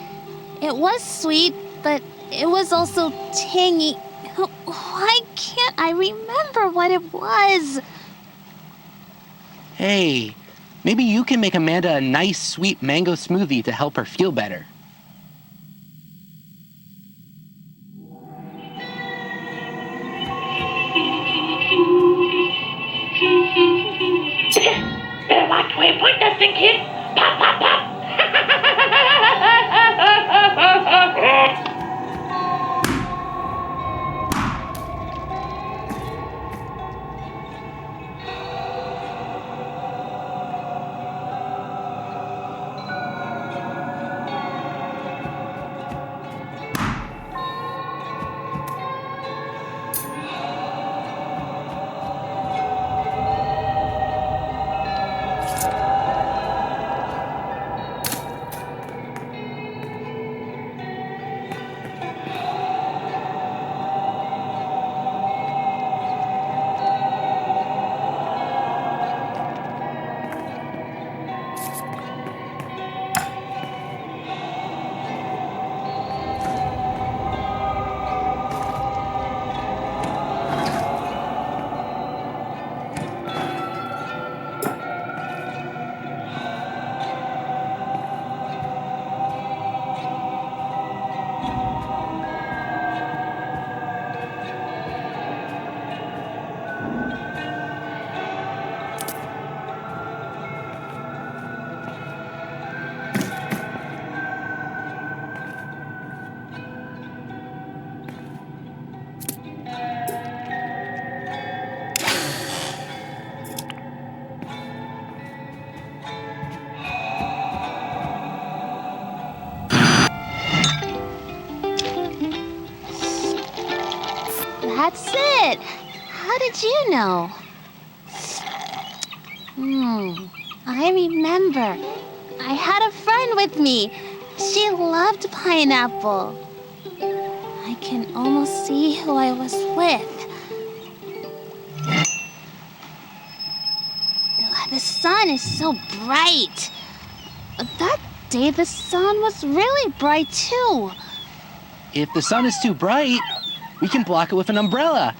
It was sweet, but it was also tangy. Why can't I remember what it was? Hey, maybe you can make Amanda a nice, sweet mango smoothie to help her feel better. Better watch where you put that thing, kid. Pop, pop, pop. That's it. How did you know? I remember. I had a friend with me. She loved pineapple. I can almost see who I was with. The sun is so bright. That day the sun was really bright too. If the sun is too bright, we can block it with an umbrella.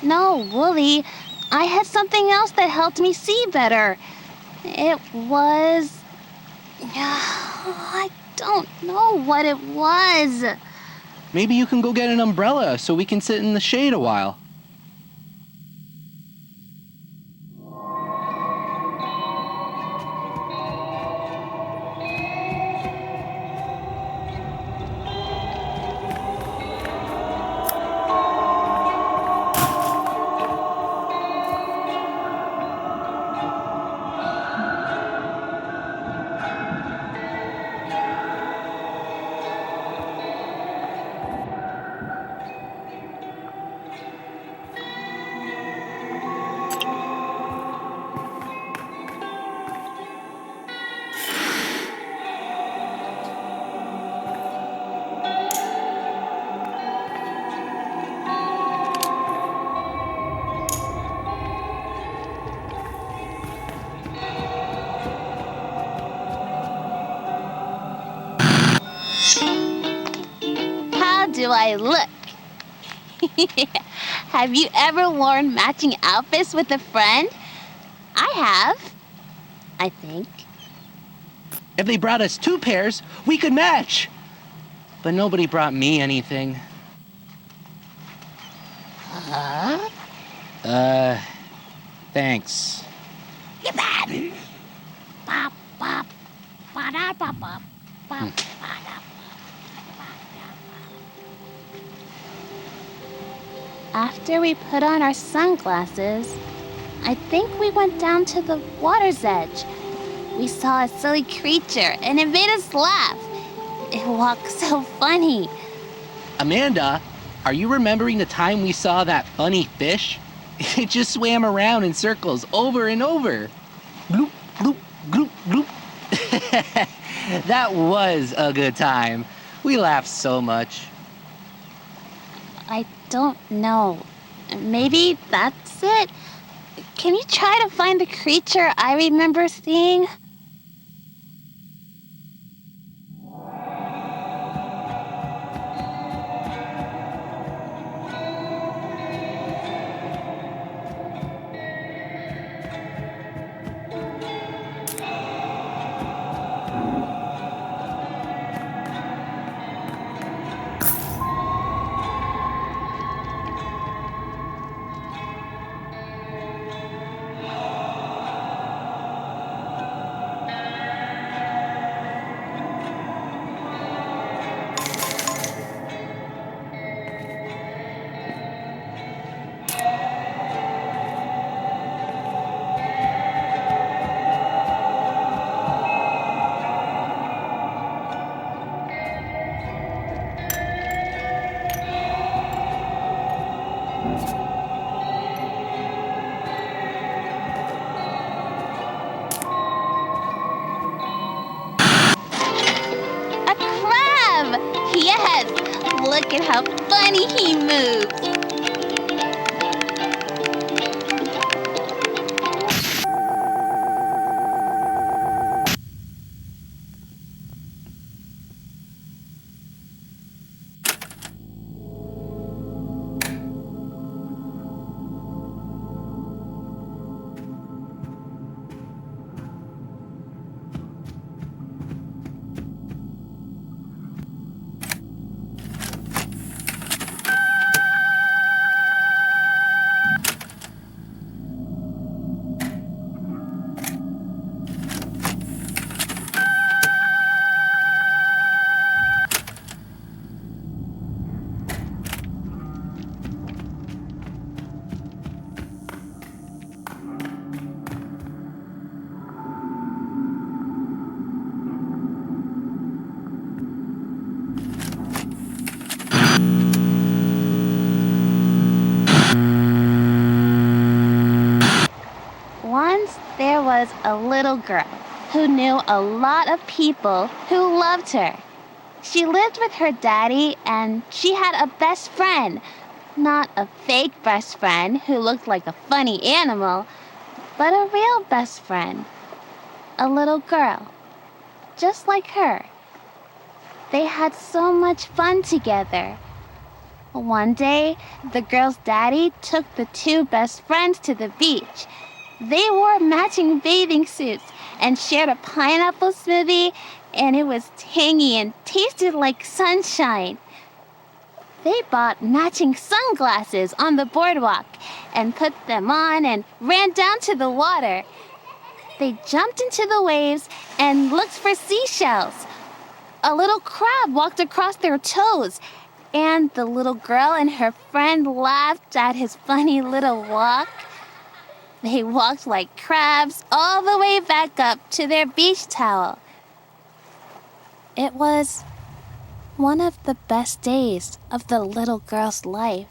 No, Wooly. I had something else that helped me see better. It was... I don't know what it was. Maybe you can go get an umbrella so we can sit in the shade a while. How do I look? Have you ever worn matching outfits with a friend? I have. I think. If they brought us 2 pairs, we could match. But nobody brought me anything. Huh? Thanks. You bad. Bop, bop, ba-da, bop, bop, bop, ba-da. After we put on our sunglasses, I think we went down to the water's edge. We saw a silly creature and it made us laugh. It walked so funny. Amanda, are you remembering the time we saw that funny fish? It just swam around in circles over and over. Bloop, bloop, bloop, bloop. That was a good time. We laughed so much. I don't know. Maybe that's it? Can you try to find the creature I remember seeing? Yes! Look at how funny he moves! Once there was a little girl who knew a lot of people who loved her. She lived with her daddy and she had a best friend. Not a fake best friend who looked like a funny animal, but a real best friend. A little girl, just like her. They had so much fun together. One day, the girl's daddy took the two best friends to the beach. They wore matching bathing suits and shared a pineapple smoothie, and it was tangy and tasted like sunshine. They bought matching sunglasses on the boardwalk and put them on and ran down to the water. They jumped into the waves and looked for seashells. A little crab walked across their toes, and the little girl and her friend laughed at his funny little walk. They walked like crabs all the way back up to their beach towel. It was one of the best days of the little girl's life.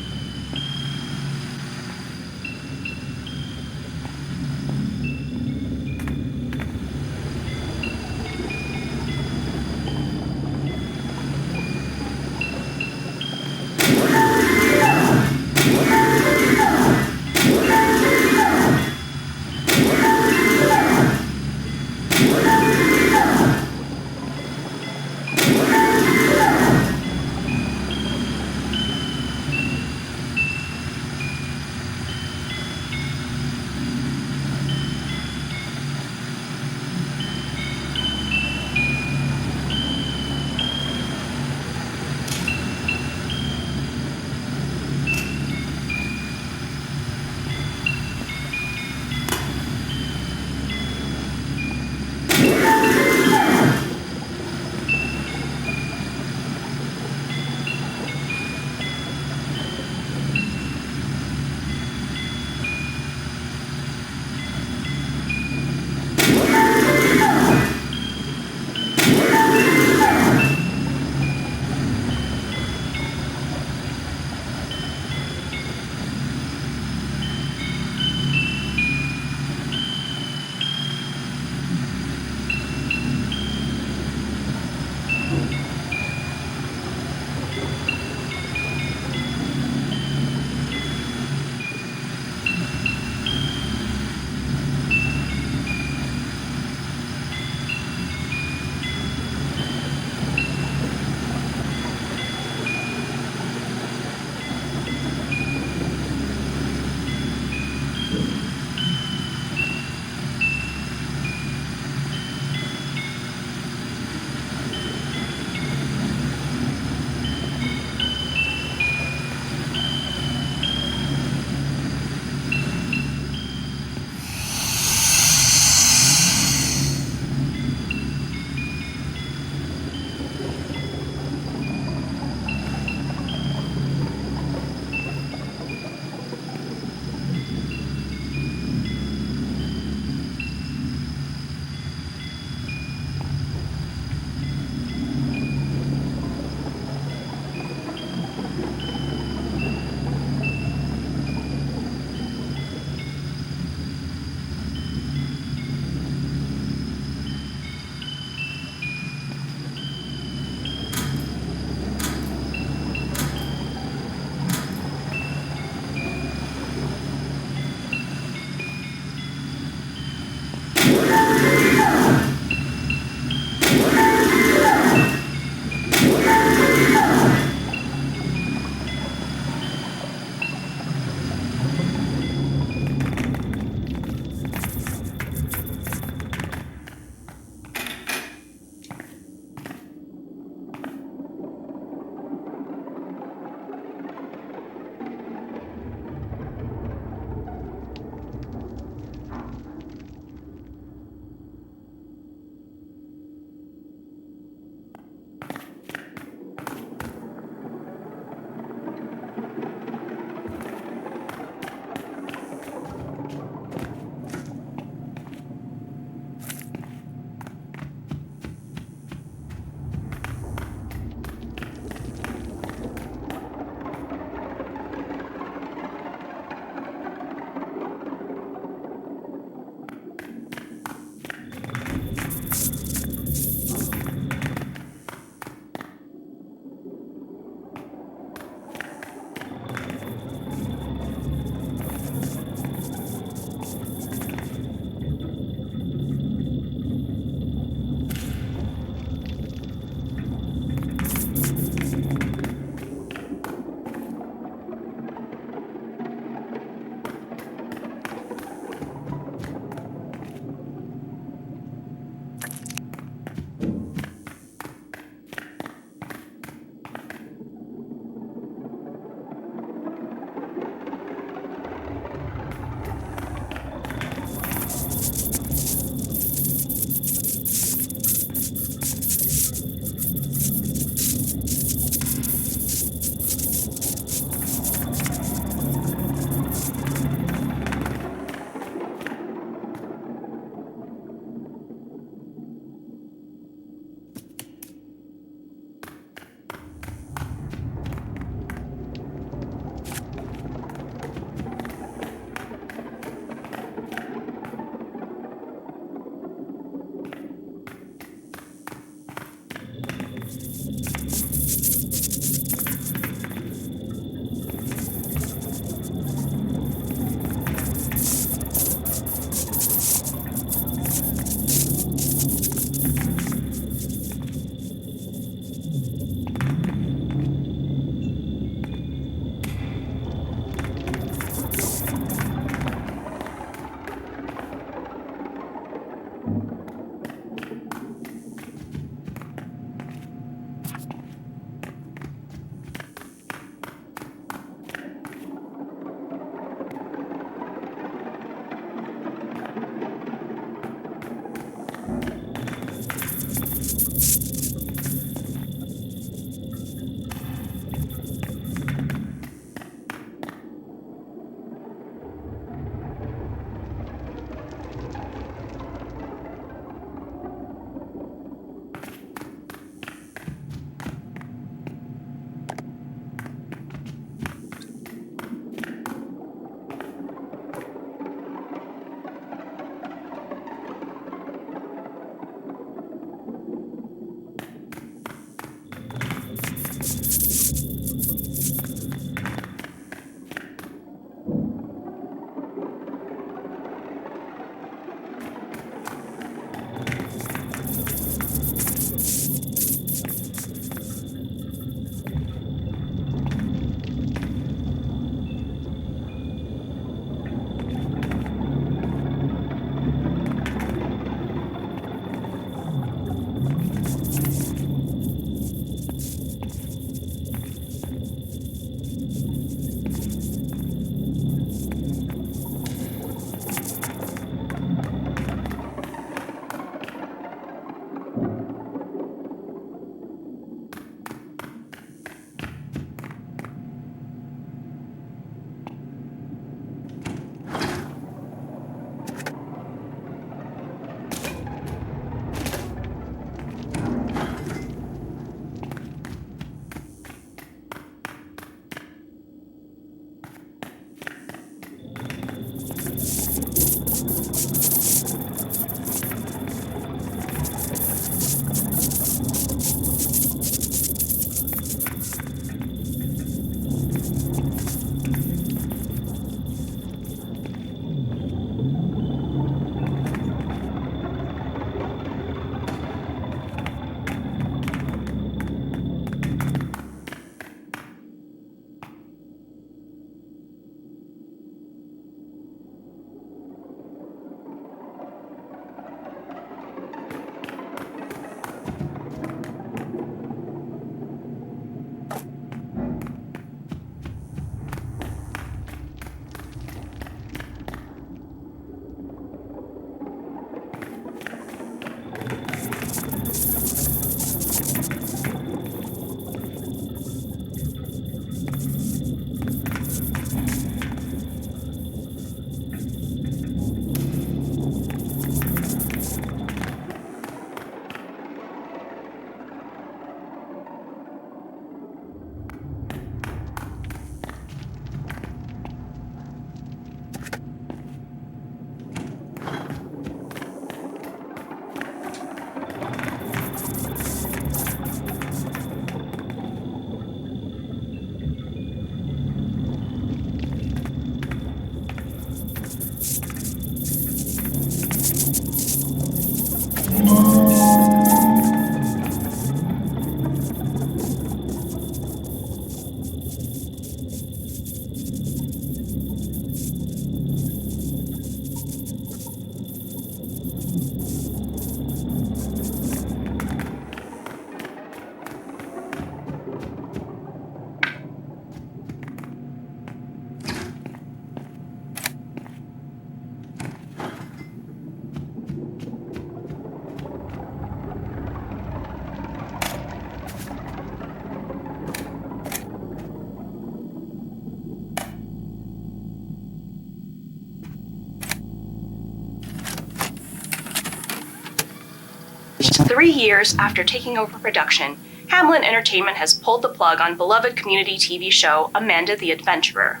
Just 3 years after taking over production, Hamlin Entertainment has pulled the plug on beloved community TV show Amanda the Adventurer.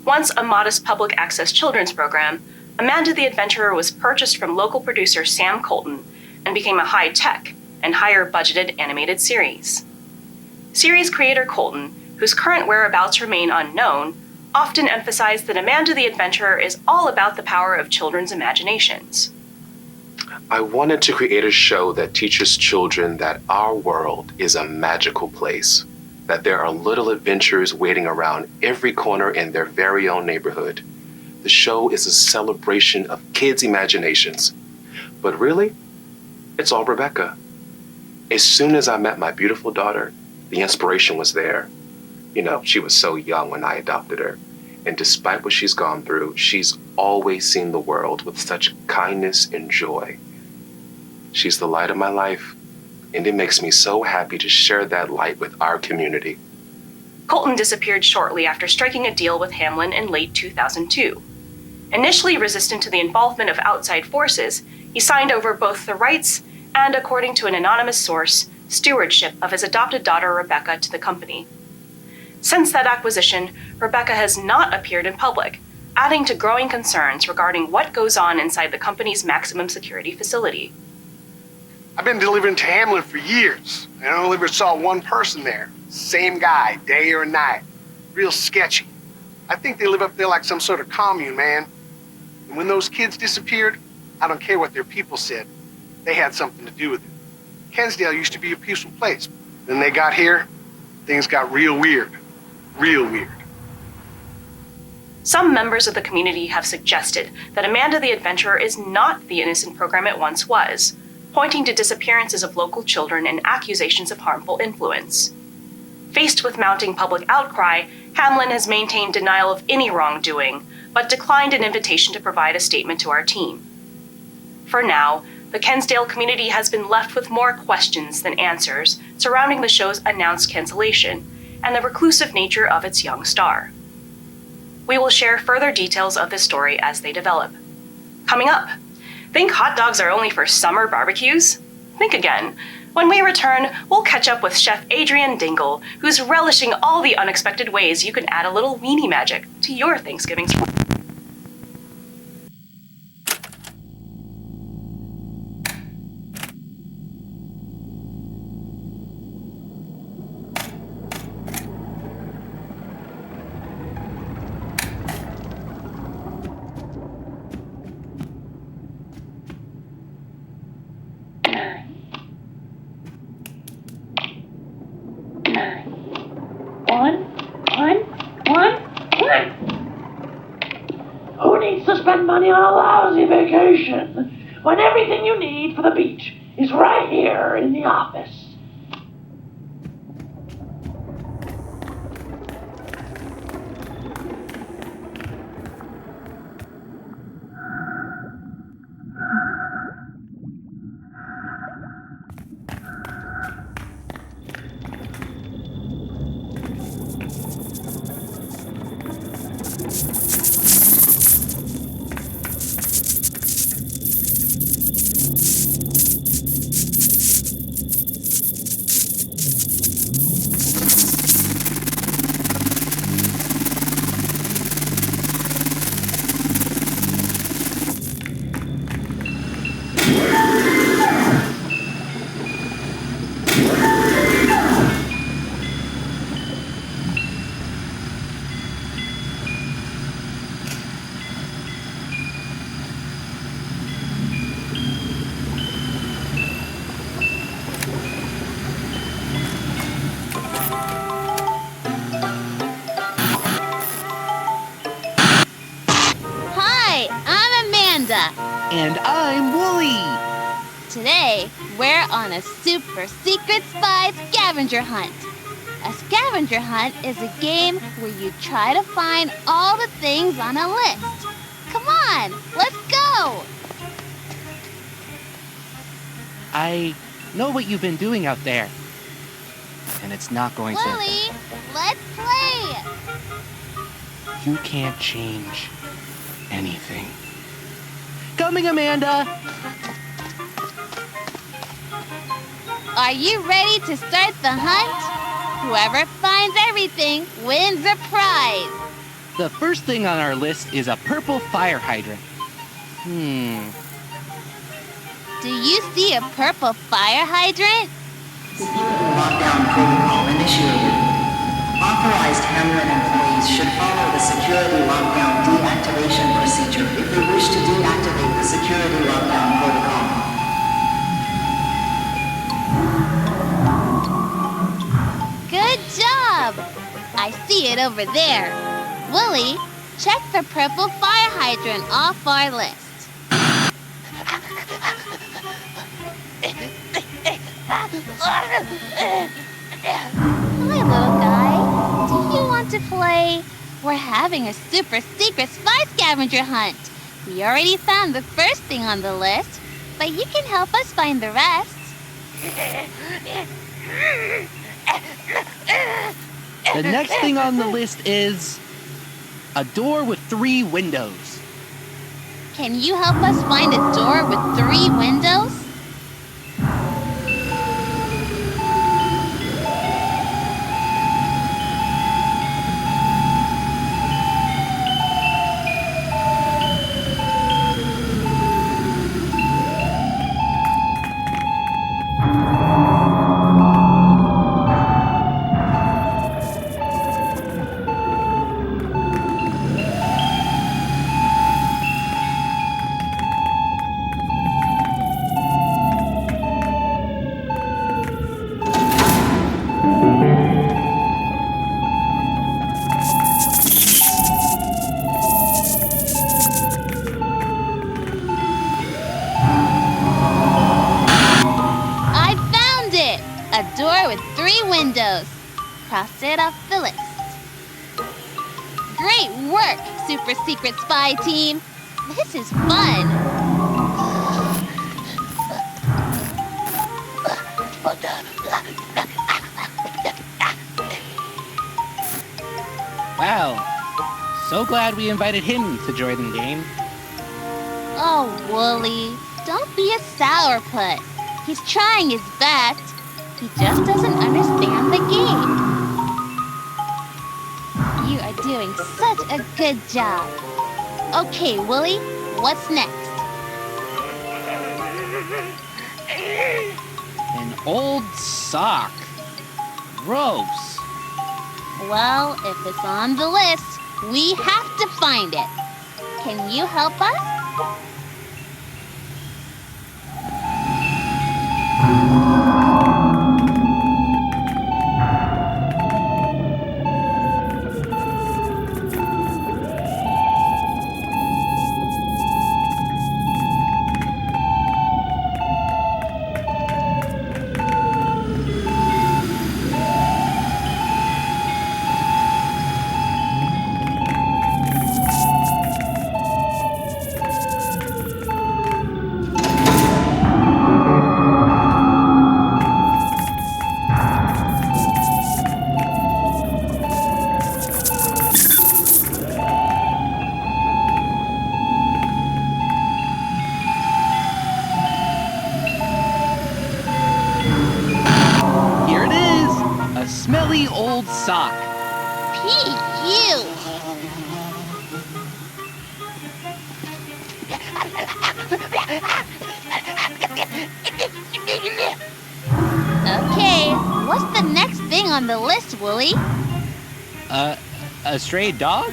Once a modest public access children's program, Amanda the Adventurer was purchased from local producer Sam Colton and became a high-tech and higher-budgeted animated series. Series creator Colton, whose current whereabouts remain unknown, often emphasized that Amanda the Adventurer is all about the power of children's imaginations. I wanted to create a show that teaches children that our world is a magical place, that there are little adventures waiting around every corner in their very own neighborhood. The show is a celebration of kids' imaginations. But really, it's all Rebecca. As soon as I met my beautiful daughter, the inspiration was there. You know, she was so young when I adopted her. And despite what she's gone through, she's always seen the world with such kindness and joy. She's the light of my life, and it makes me so happy to share that light with our community. Colton disappeared shortly after striking a deal with Hamlin in late 2002. Initially resistant to the involvement of outside forces, he signed over both the rights and, according to an anonymous source, stewardship of his adopted daughter Rebecca to the company. Since that acquisition, Rebecca has not appeared in public, adding to growing concerns regarding what goes on inside the company's maximum security facility. I've been delivering to Hamlin for years, and I only ever saw one person there. Same guy, day or night. Real sketchy. I think they live up there like some sort of commune, man. And when those kids disappeared, I don't care what their people said. They had something to do with it. Kensdale used to be a peaceful place. Then they got here, things got real weird. Real weird. Some members of the community have suggested that Amanda the Adventurer is not the innocent program it once was, pointing to disappearances of local children and accusations of harmful influence. Faced with mounting public outcry, Hamlin has maintained denial of any wrongdoing, but declined an invitation to provide a statement to our team. For now, the Kensdale community has been left with more questions than answers surrounding the show's announced cancellation and the reclusive nature of its young star. We will share further details of this story as they develop. Coming up, think hot dogs are only for summer barbecues? Think again. When we return, we'll catch up with Chef Adrian Dingle, who's relishing all the unexpected ways you can add a little weenie magic to your Thanksgiving. Who needs to spend money on a lousy vacation when everything you need for the beach is right here in the office? And I'm Wooly. Today, we're on a super secret spy scavenger hunt. A scavenger hunt is a game where you try to find all the things on a list. Come on, let's go! I know what you've been doing out there. And it's not going Lily, let's play! You can't change anything. Coming, Amanda! Are you ready to start the hunt? Whoever finds everything wins a prize. The first thing on our list is a purple fire hydrant. Do you see a purple fire hydrant? Security lockdown protocol initiated. Authorized Hamlin employees should follow the security lockdown deactivation procedure if they wish to deactivate the security lockdown protocol. Good job! I see it over there. Wooly, check the purple fire hydrant off our list. Hi, little guy. Do you want to play? We're having a super secret spy scavenger hunt. We already found the first thing on the list, but you can help us find the rest. The next thing on the list is a door with 3 windows. Can you help us find a door with 3 windows? A door with 3 windows. Cross it off the list. Great work, super secret spy team. This is fun. Wow. So glad we invited him to join the game. Oh, Wooly, don't be a sourpuss. He's trying his best. He just doesn't understand the game. You are doing such a good job. Okay, Wooly, what's next? An old sock. Gross. Well, if it's on the list, we have to find it. Can you help us? Smelly old sock. P.U. Okay, what's the next thing on the list, Wooly? A stray dog?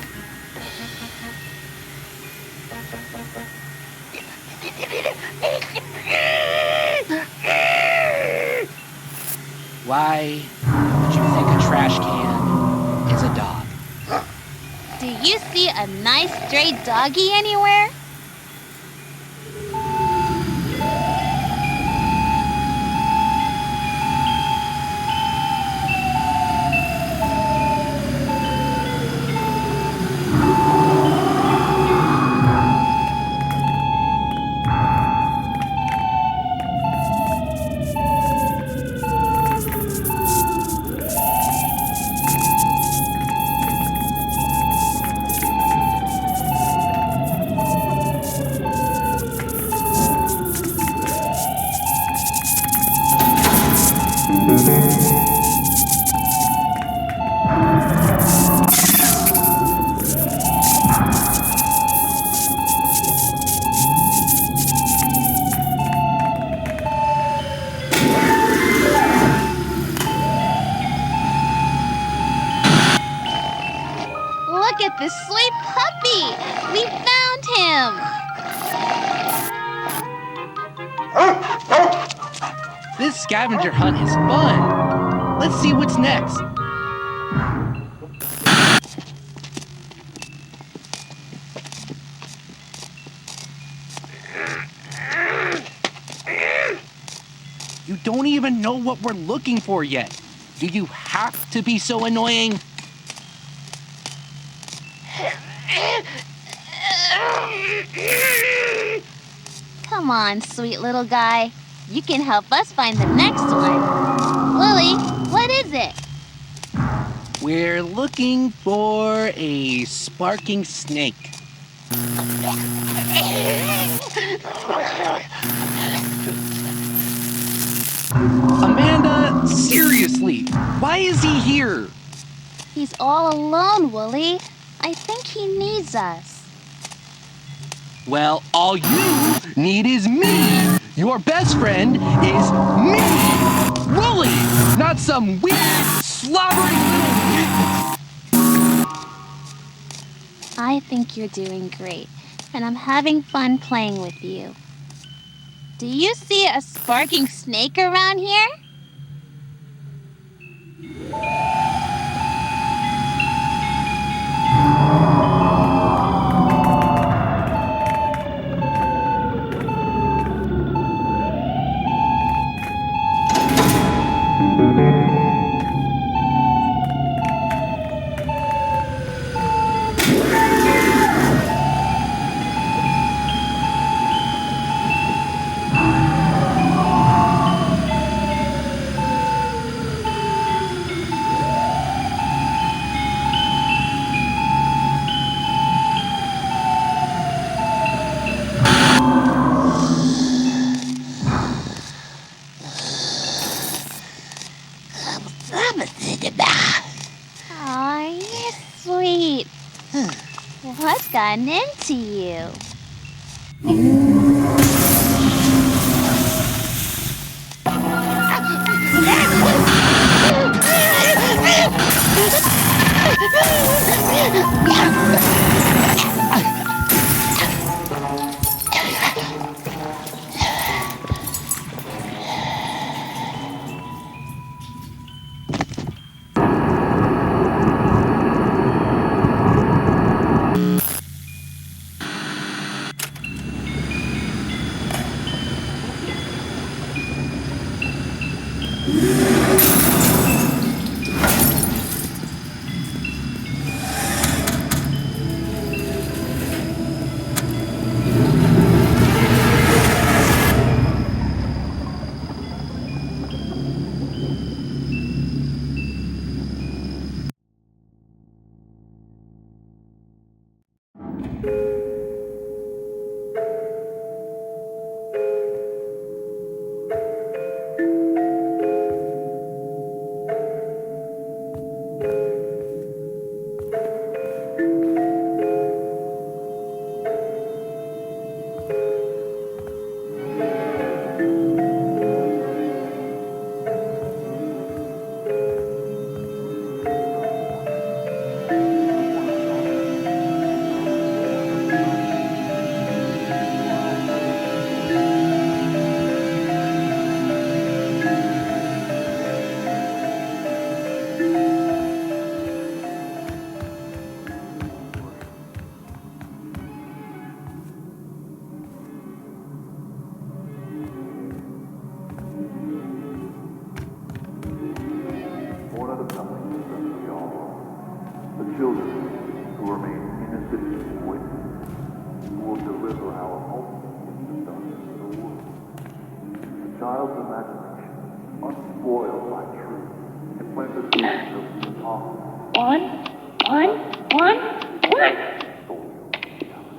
Why would you think a trash can is a dog? Do you see a nice stray doggy anywhere? Look at this sweet puppy! We found him! This scavenger hunt is fun. Let's see what's next. You don't even know what we're looking for yet. Do you have to be so annoying? Come on, sweet little guy. You can help us find the next one. Lily, what is it? We're looking for a sparking snake. Amanda, seriously, why is he here? He's all alone, Wooly. I think he needs us. Well, all you need is me. Your best friend is me. Wooly, not some weird, slobbering little... I think you're doing great, and I'm having fun playing with you. Do you see a sparking snake around here? Aw, you're sweet. What's gotten into you?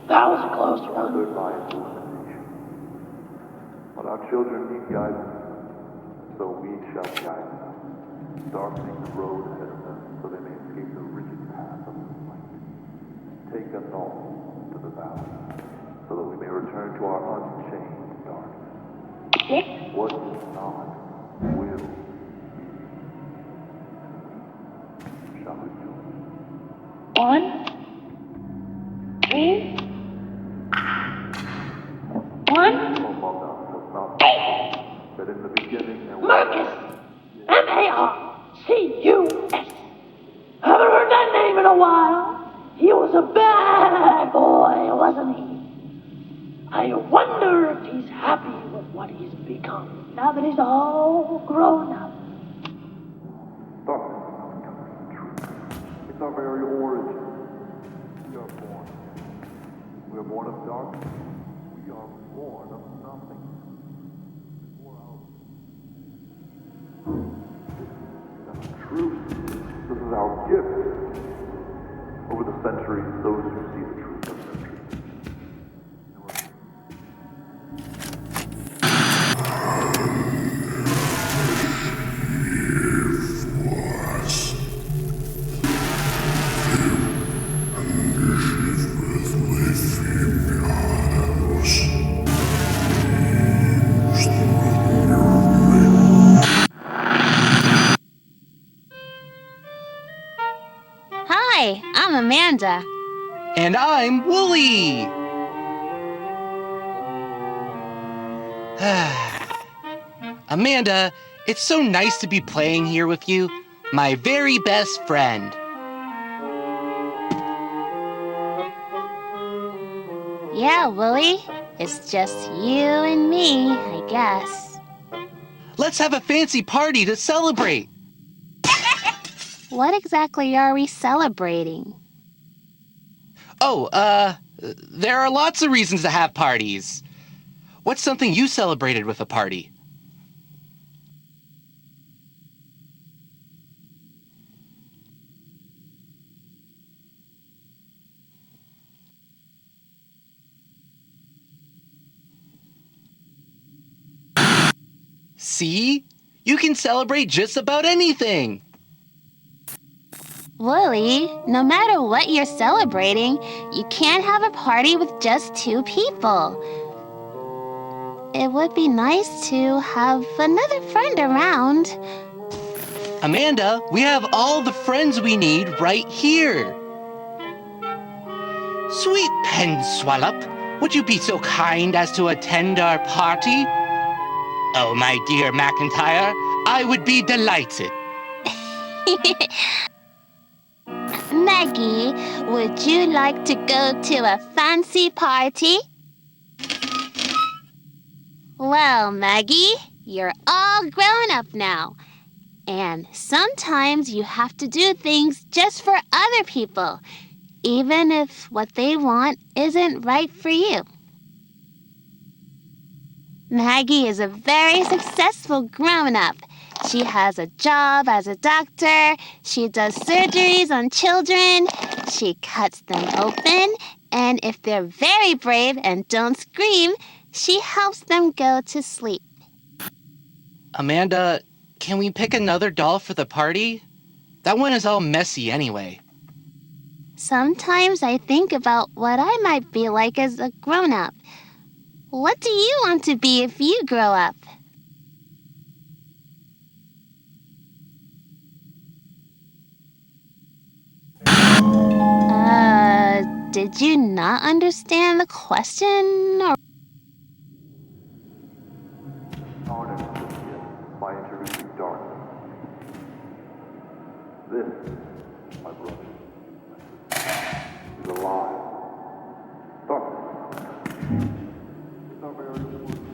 That was a close one. But our children need guidance, so we shall guide them, darkening the road ahead of them so they may escape the rigid path of the light. Take us all to the valley, so that we may return to our unchained darkness. What is not will be, and we shall rejoice. 1, 3, 1. Marcus! M-A-R-C-U-S. Haven't heard that name in a while. He was a bad boy, wasn't he? I wonder if he's happy with what he's become now that he's all grown up. It's our very origin. We are born. We are born of darkness. We are born of nothing. That's true. This is our gift. Over the centuries, those who see the truth of the truth. Hi, I'm Amanda. And I'm Wooly! Amanda, it's so nice to be playing here with you, my very best friend. Yeah, Wooly. It's just you and me, I guess. Let's have a fancy party to celebrate. What exactly are we celebrating? Oh, there are lots of reasons to have parties. What's something you celebrated with a party? See? You can celebrate just about anything. Wooly, no matter what you're celebrating, you can't have a party with just 2 people. It would be nice to have another friend around. Amanda, we have all the friends we need right here. Sweet Penswallop, would you be so kind as to attend our party? Oh, my dear McIntyre, I would be delighted. Maggie, would you like to go to a fancy party? Well, Maggie, you're all grown up now. And sometimes you have to do things just for other people, even if what they want isn't right for you. Maggie is a very successful grown-up. She has a job as a doctor, she does surgeries on children, she cuts them open, and if they're very brave and don't scream, she helps them go to sleep. Amanda, can we pick another doll for the party? That one is all messy anyway. Sometimes I think about what I might be like as a grown-up. What do you want to be if you grow up? Did you not understand the question? Or... By introducing darkness. This, my brother, is alive. Darkness. It's our very origin.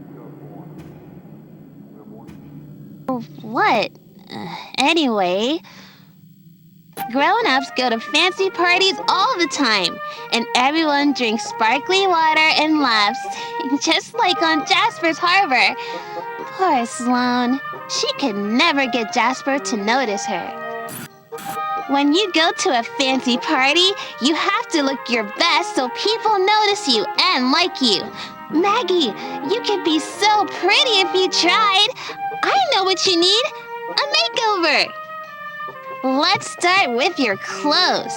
We are born. What? Anyway... Grown-ups go to fancy parties all the time, and everyone drinks sparkly water and laughs, just like on Jasper's Harbor. Poor Sloane. She could never get Jasper to notice her. When you go to a fancy party, you have to look your best so people notice you and like you. Maggie, you could be so pretty if you tried. I know what you need. A makeover. Let's start with your clothes.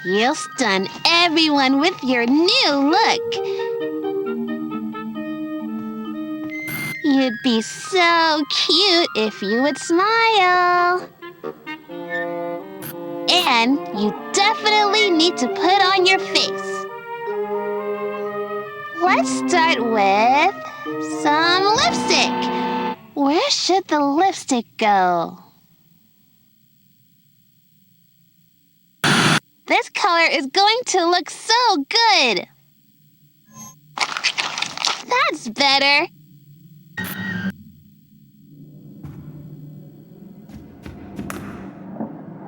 You'll stun everyone with your new look. You'd be so cute if you would smile. then you definitely need to put on your face. Let's start with some lipstick. Where should the lipstick go? This color is going to look so good. That's better.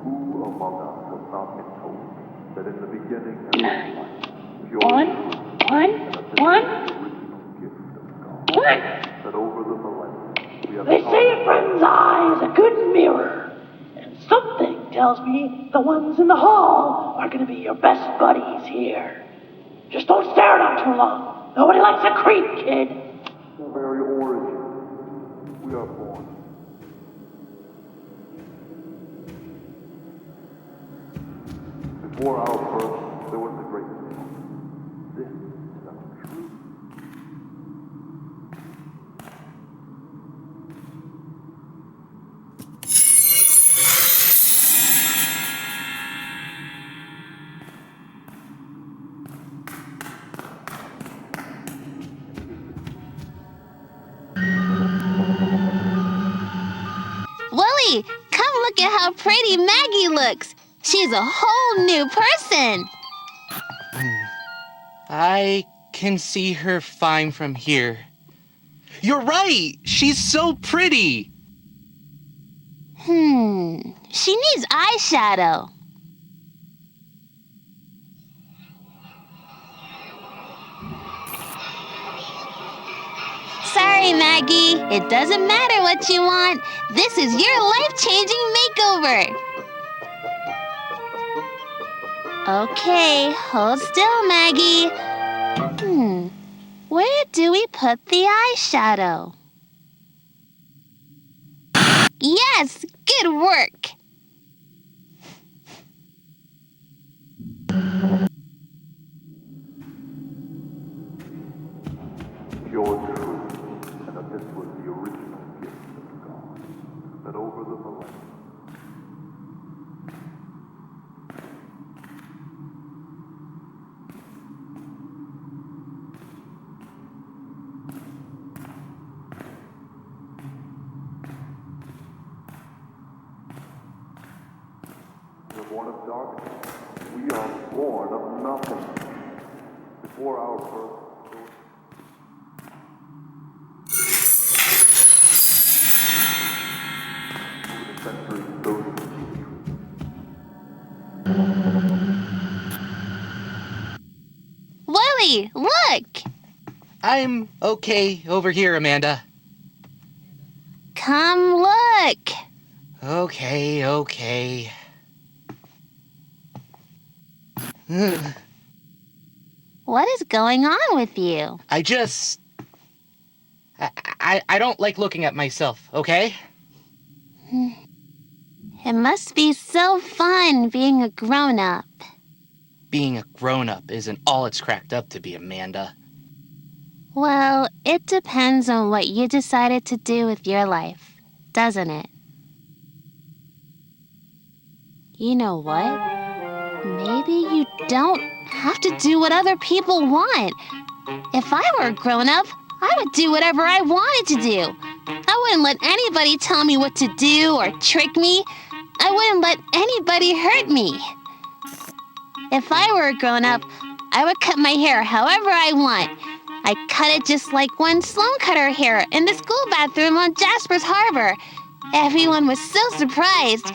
Who among us has not been told that in the beginning that over the millennium we have They say a friend's eye is a good mirror. And something tells me the ones in the hall are gonna be your best buddies here. Just don't stare at them too long. Nobody likes a creep, kid. the very origin we are born. Before our birth, there was the great thing. This is our truth. Willie, come look at how pretty Maggie looks. She's a whole new person. I can see her fine from here. You're right! She's so pretty! She needs eyeshadow. Sorry, Maggie. It doesn't matter what you want. This is your life-changing makeover. Okay, hold still, Maggie. Where do we put the eyeshadow? Yes, good work. Your truth, and that this was the original gift of God, that over the millennium we are born of darkness. We are born of nothing. Before our birth, Willie, look! I'm okay over here, Amanda. Come look. Okay. What is going on with you? I don't like looking at myself, okay? It must be so fun being a grown-up. Being a grown-up isn't all it's cracked up to be, Amanda. Well, it depends on what you decided to do with your life, doesn't it? You know what? Maybe you don't have to do what other people want. If I were a grown-up, I would do whatever I wanted to do. I wouldn't let anybody tell me what to do or trick me. I wouldn't let anybody hurt me. If I were a grown-up, I would cut my hair however I want. I cut it just like when Sloan cut her hair in the school bathroom on Jasper's Harbor. Everyone was so surprised.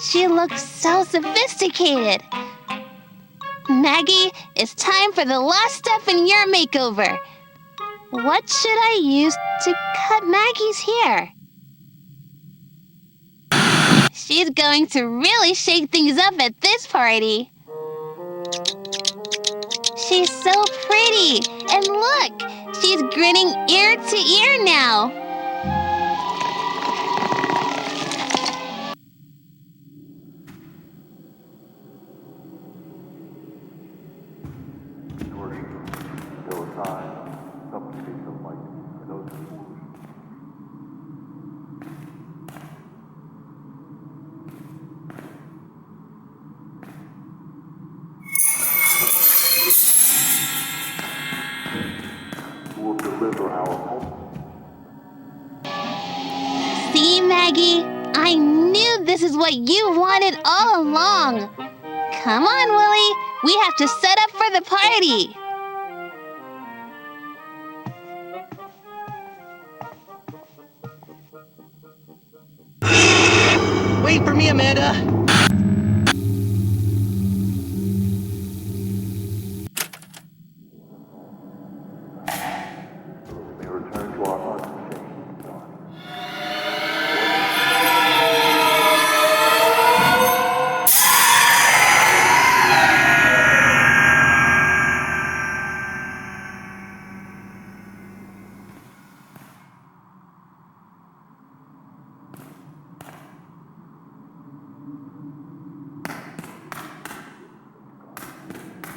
She looked so sophisticated. Maggie, it's time for the last step in your makeover. What should I use to cut Maggie's hair? She's going to really shake things up at this party. She's so pretty. And look, she's grinning ear to ear now. there were times some shades of light and others foolish. what you wanted all along. Come on, Willie. We have to set up for the party. Wait for me, Amanda.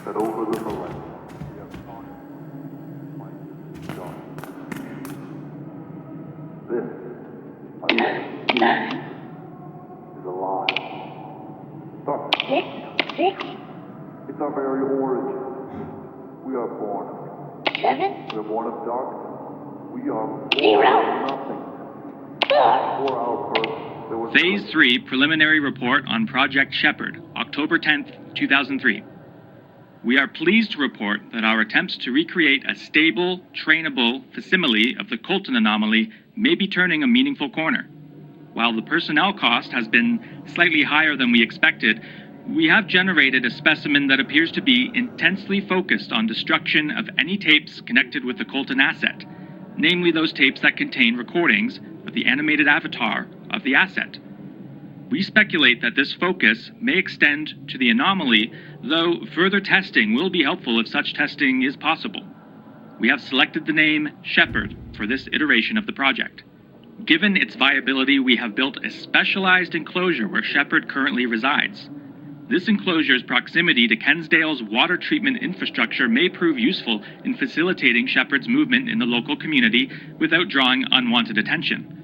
That over the millennia, we have taught my God. This, is alive. Darkness. Six, It's our very origin. We are born of darkness. 7, We are born of darkness. We are born 0, of nothing. 4. For our birth, there was Phase 3 Preliminary Report on Project Shepherd, October 10th, 2003. We are pleased to report that our attempts to recreate a stable, trainable facsimile of the Colton anomaly may be turning a meaningful corner. While the personnel cost has been slightly higher than we expected, we have generated a specimen that appears to be intensely focused on destruction of any tapes connected with the Colton asset, namely those tapes that contain recordings of the animated avatar of the asset. We speculate that this focus may extend to the anomaly, though further testing will be helpful if such testing is possible. We have selected the name Shepherd for this iteration of the project. Given its viability, we have built a specialized enclosure where Shepherd currently resides. This enclosure's proximity to Kensdale's water treatment infrastructure may prove useful in facilitating Shepherd's movement in the local community without drawing unwanted attention.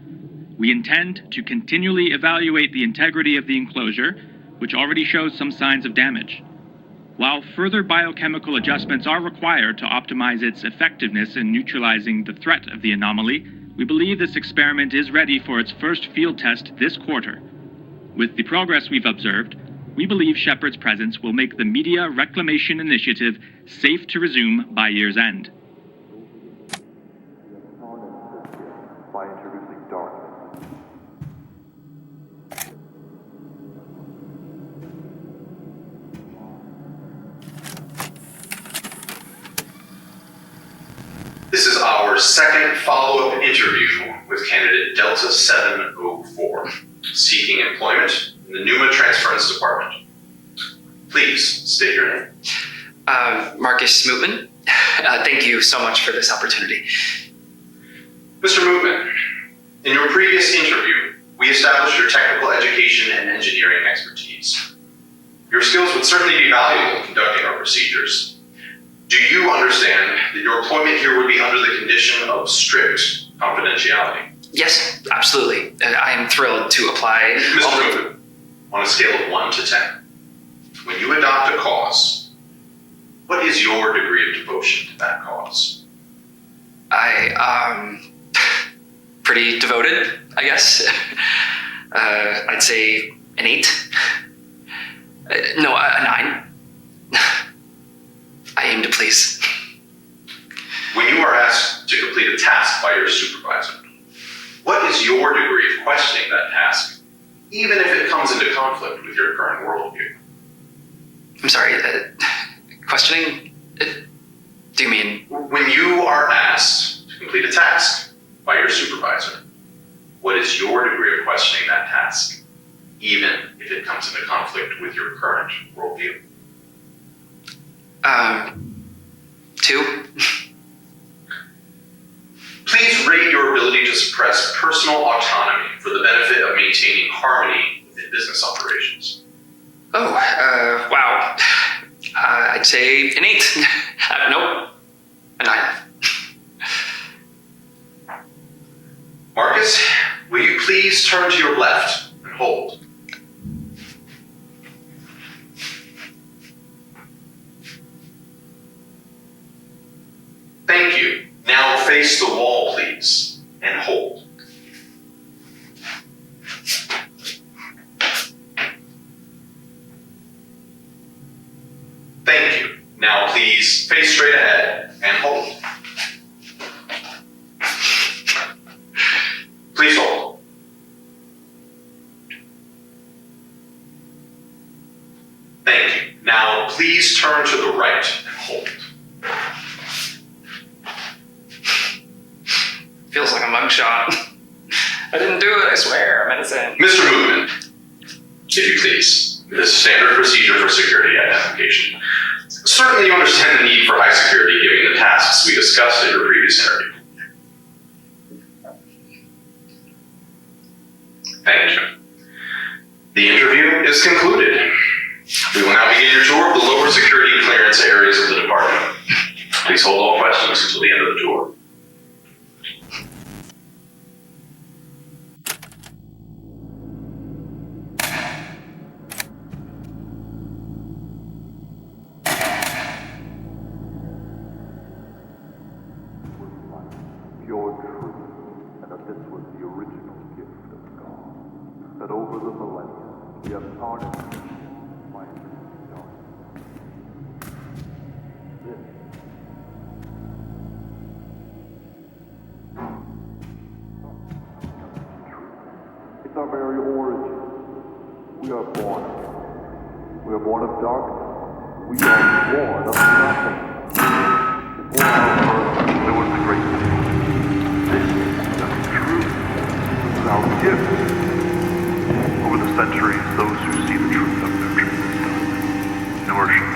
We intend to continually evaluate the integrity of the enclosure, which already shows some signs of damage. While further biochemical adjustments are required to optimize its effectiveness in neutralizing the threat of the anomaly, we believe this experiment is ready for its first field test this quarter. With the progress we've observed, we believe Shepherd's presence will make the Media Reclamation Initiative safe to resume by year's end. by introducing darkness. This is our second follow-up interview with candidate Delta 704, seeking employment in the Numa Transference Department. Please state your name. Marcus Smootman. Thank you so much for this opportunity. Mr. Mootman, in your previous interview, we established your technical education and engineering expertise. Your skills would certainly be valuable in conducting our procedures. Do you understand that your employment here would be under the condition of strict confidentiality? Yes, absolutely. I am thrilled to apply. Mr. Mootman, on a scale of 1 to 10, when you adopt a cause, what is your degree of devotion to that cause? Pretty devoted, I guess. I'd say an 8. No, a 9. I aim to please. When you are asked to complete a task by your supervisor, what is your degree of questioning that task, even if it comes into conflict with your current worldview? I'm sorry, questioning? Do you mean? When you are asked to complete a task by your supervisor, what is your degree of questioning that task, even if it comes into conflict with your current worldview? 2. Please rate your ability to suppress personal autonomy for the benefit of maintaining harmony within business operations. Oh, wow. I'd say an 8. Nope, a 9. Marcus, will you please turn to your left and hold? Thank you. Now face the wall, please, and hold. Thank you. Now please face straight ahead and hold. Please hold. Thank you. Now please turn to the right and hold. Feels like a mugshot. I didn't do it, I swear. I'm innocent. Mr. Movement, if you please. This is standard procedure for security identification. Certainly you understand the need for high security given the tasks we discussed in your previous interview. Thank you. The interview is concluded. We will now begin your tour of the lower security clearance areas of the department. Please hold all questions until the end of the tour. Pure truth, and that this was the original gift of God, that over the millennia we have tarnished it by introducing darkness. This it's our very origin. We are born of it. We are born of darkness. We are born of nothing. Before our birth, there was the great day. This is the truth. This is our gift. Over the centuries, those who see the truth have been treated as darkness. Immersion,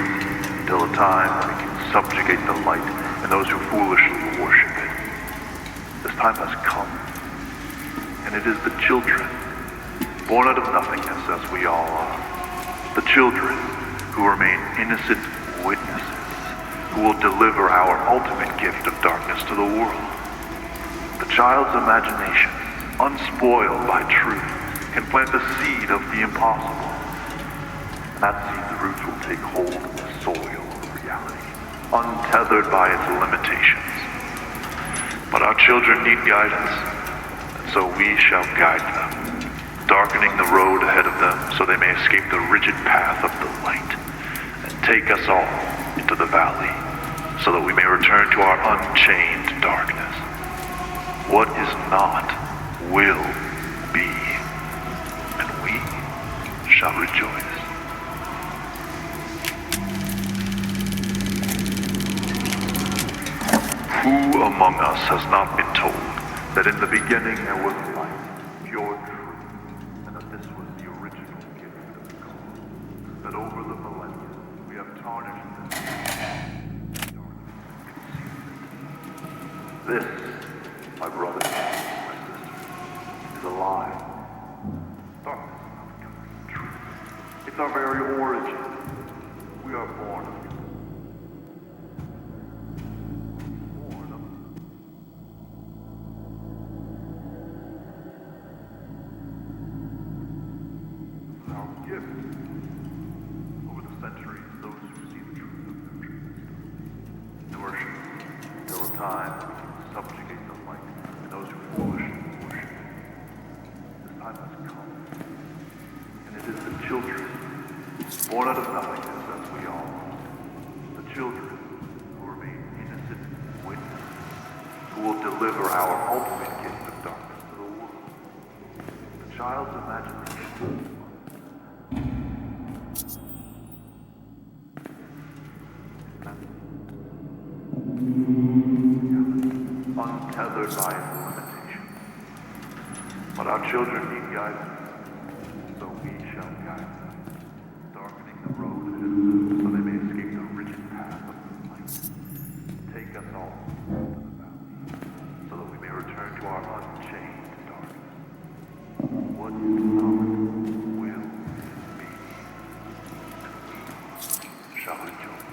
till a time when it can subjugate the light and those who foolishly worship it. This time has come, and it is the children, born out of nothingness as we all are, the children who remain innocent witnesses, who will deliver our ultimate gift of darkness to the world. The child's imagination, unspoiled by truth, can plant the seed of the impossible. And that seed's roots will take hold of the soil of reality, untethered by its limitations. But our children need guidance, and so we shall guide them, darkening the road ahead of them so they may escape the rigid path of the light, and take us all into the valley, so that we may return to our unchained darkness. What is not will be, and we shall rejoice. Who among us has not been told that in the beginning there was light, pure truth, and that this was the original gift of God, that over the millennia we have tarnished this. This, my brothers, my sisters, is a lie. Darkness is not becoming truth. It's our very origin. We are born of it. Over the centuries, those who see the truth of their dreams, immersion, till a time when we can subjugate the light, and those who foolishly worship it. This time has come, and it is the children, born out of nothingness as we all are, the children who remain innocent witnesses, who will deliver our ultimate gift of darkness to the world. The child's imagination. Untethered by its limitations. But our children need guidance, so we shall guide them, darkening the road ahead of them so they may escape the rigid path of the light. Take us all into the valley, so that we may return to our unchained darkness. What is not will be, and we shall rejoice.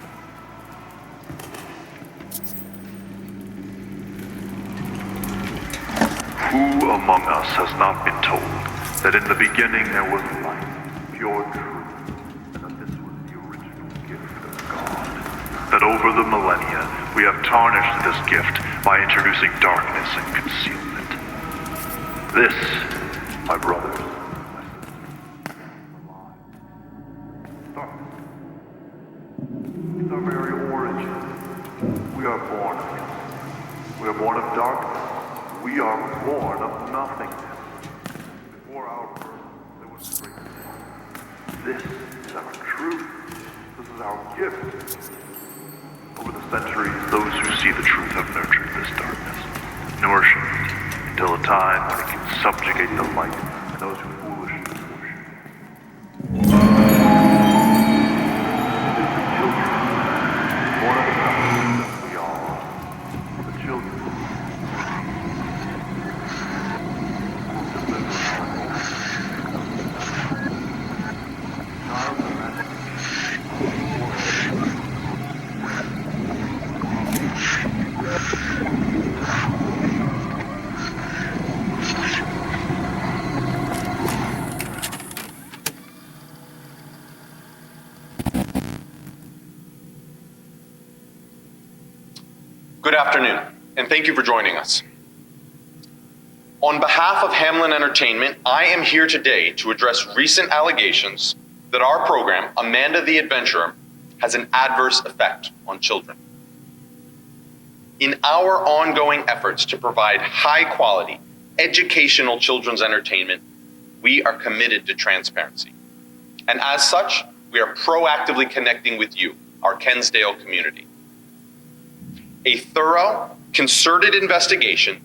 Who among us has not been told that in the beginning there was light, pure truth, and that this was the original gift of God? That over the millennia we have tarnished this gift by introducing darkness and concealment. This, my brothers, my sisters, is a lie. Darkness. It's our very origin. We are born of it. We are born of darkness. We are born of nothingness. Before our birth, there was greatness. This is our truth. This is our gift. Over the centuries, those who see the truth have nurtured this darkness, nourishing it until a time when it can subjugate the light and those who foolishly worship it. It is the children, born of the darkness that we are, the children. Good afternoon, and thank you for joining us. On behalf of Hamlin Entertainment, I am here today to address recent allegations that our program, Amanda the Adventurer, has an adverse effect on children. In our ongoing efforts to provide high-quality, educational children's entertainment, we are committed to transparency. And as such, we are proactively connecting with you, our Kensdale community. A thorough, concerted investigation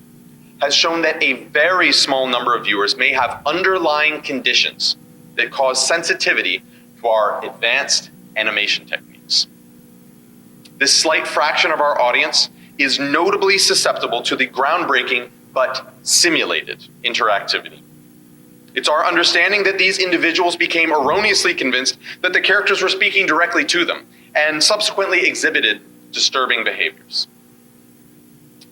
has shown that a very small number of viewers may have underlying conditions that cause sensitivity to our advanced animation techniques. This slight fraction of our audience is notably susceptible to the groundbreaking but simulated interactivity. It's our understanding that these individuals became erroneously convinced that the characters were speaking directly to them and subsequently exhibited disturbing behaviors.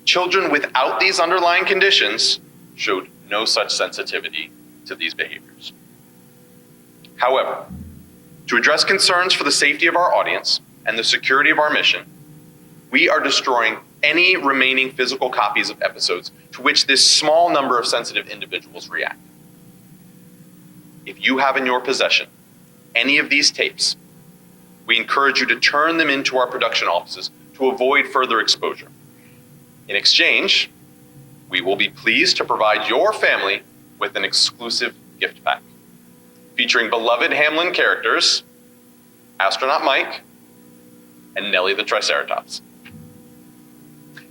Children without these underlying conditions showed no such sensitivity to these behaviors. However, to address concerns for the safety of our audience and the security of our mission, we are destroying any remaining physical copies of episodes to which this small number of sensitive individuals react. If you have in your possession any of these tapes, we encourage you to turn them into our production offices to avoid further exposure. In exchange, we will be pleased to provide your family with an exclusive gift pack featuring beloved Hamlin characters, Astronaut Mike, and Nellie the Triceratops.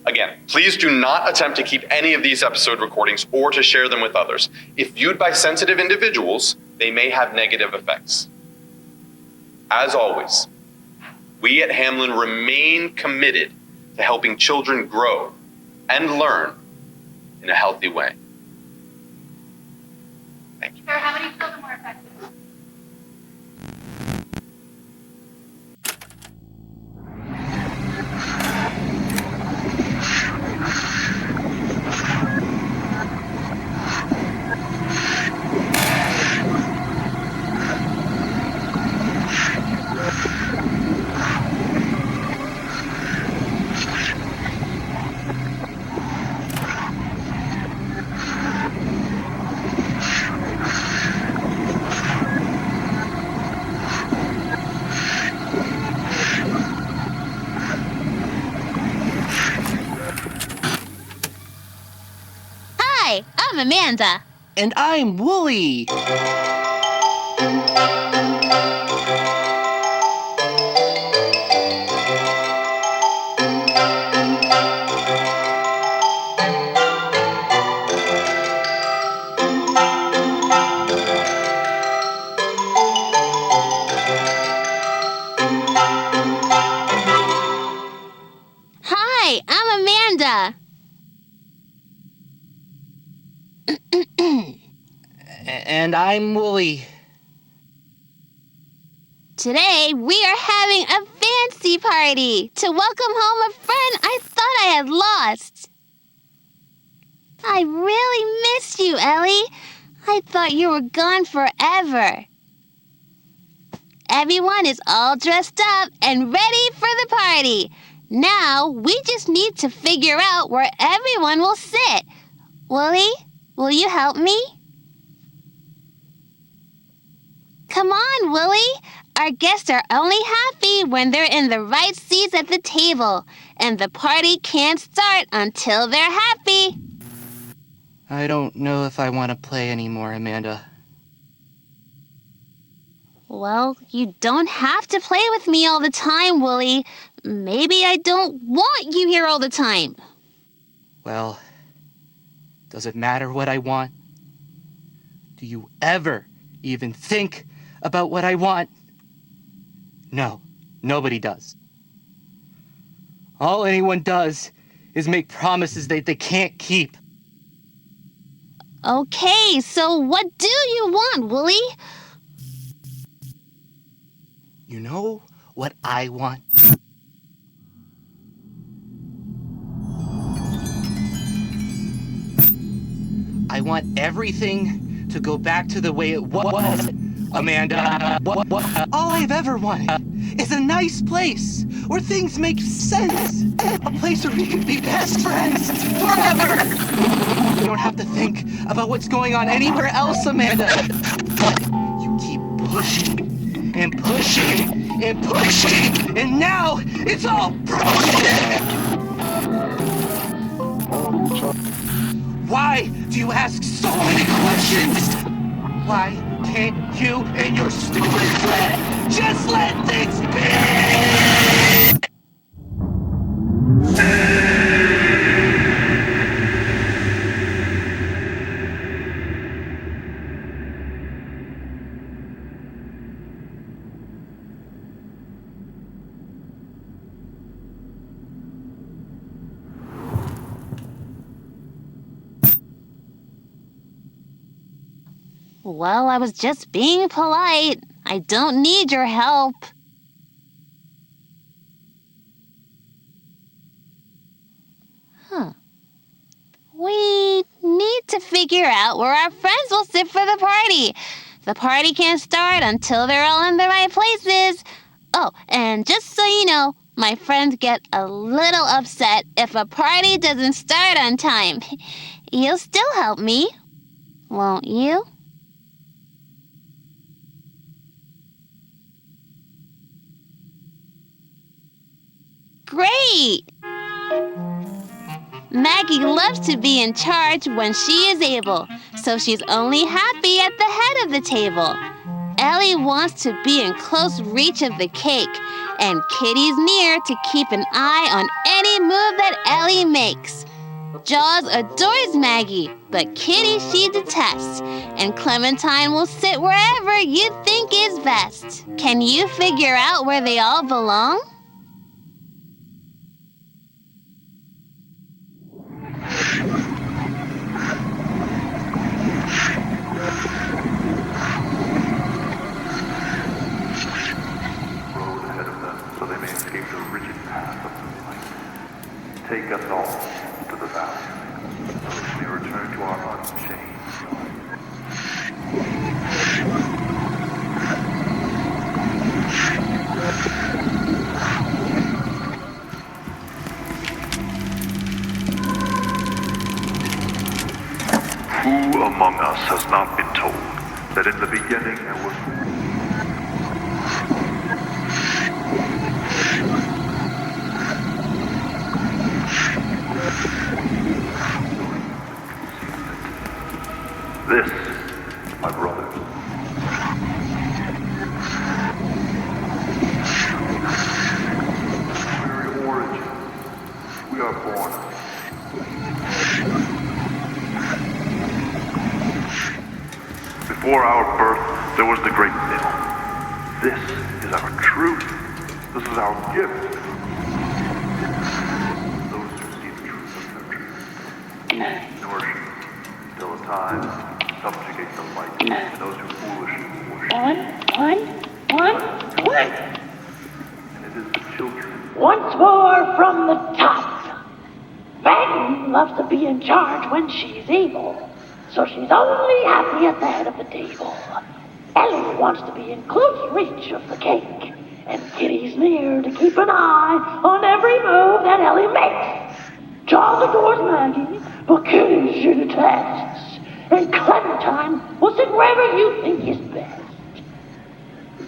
Again, please do not attempt to keep any of these episode recordings or to share them with others. If viewed by sensitive individuals, they may have negative effects. As always, we at Hamlin remain committed to helping children grow and learn in a healthy way. Thank you. Sir, how many children were affected? Hi, I'm Amanda. And I'm Wooly. Hi, I'm Amanda. And I'm Wooly. Today, we are having a fancy party to welcome home a friend I thought I had lost. I really miss you, Ellie. I thought you were gone forever. Everyone is all dressed up and ready for the party. Now, we just need to figure out where everyone will sit. Wooly, will you help me? Come on, Wooly. Our guests are only happy when they're in the right seats at the table, and the party can't start until they're happy. I don't know if I want to play anymore, Amanda. Well, you don't have to play with me all the time, Wooly. Maybe I don't want you here all the time. Well, does it matter what I want? Do you ever even think about what I want? No, nobody does. All anyone does is make promises that they can't keep. Okay, so what do you want, Wooly? You know what I want? I want everything to go back to the way it was, Amanda. All I've ever wanted is a nice place where things make sense. A place where we can be best friends forever. You don't have to think about what's going on anywhere else, Amanda. But you keep pushing and pushing and pushing, and now it's all broken. Why do you ask so many questions? Why can't you and your stupid friend just let things be? Well, I was just being polite. I don't need your help. We need to figure out where our friends will sit for the party. The party can't start until they're all in the right places. Oh, and just so you know, my friends get a little upset if a party doesn't start on time. You'll still help me, won't you? Great! Maggie loves to be in charge when she is able, so she's only happy at the head of the table. Ellie wants to be in close reach of the cake, and Kitty's near to keep an eye on any move that Ellie makes. Jaws adores Maggie, but Kitty she detests, and Clementine will sit wherever you think is best. Can you figure out where they all belong? Take us all to the valley, so we may return to our unchanged life. Who among us has not been told that in the beginning there was this, my brothers, very origin we are born of. Before our birth, there was the great mill. This is our truth. This is our gift. Those who see the truth of their truth. Immersion, till a time. Subjugate the light, and those who foolishly worship. One. And it is the children. Once more from the top. Maggie loves to be in charge when she's able, so she's only happy at the head of the table. Ellie wants to be in close reach of the cake, and Kitty's near to keep an eye on every move that Ellie makes. Jaws adores Maggie, but Kitty she detests. And Clementine will sit wherever you think is best.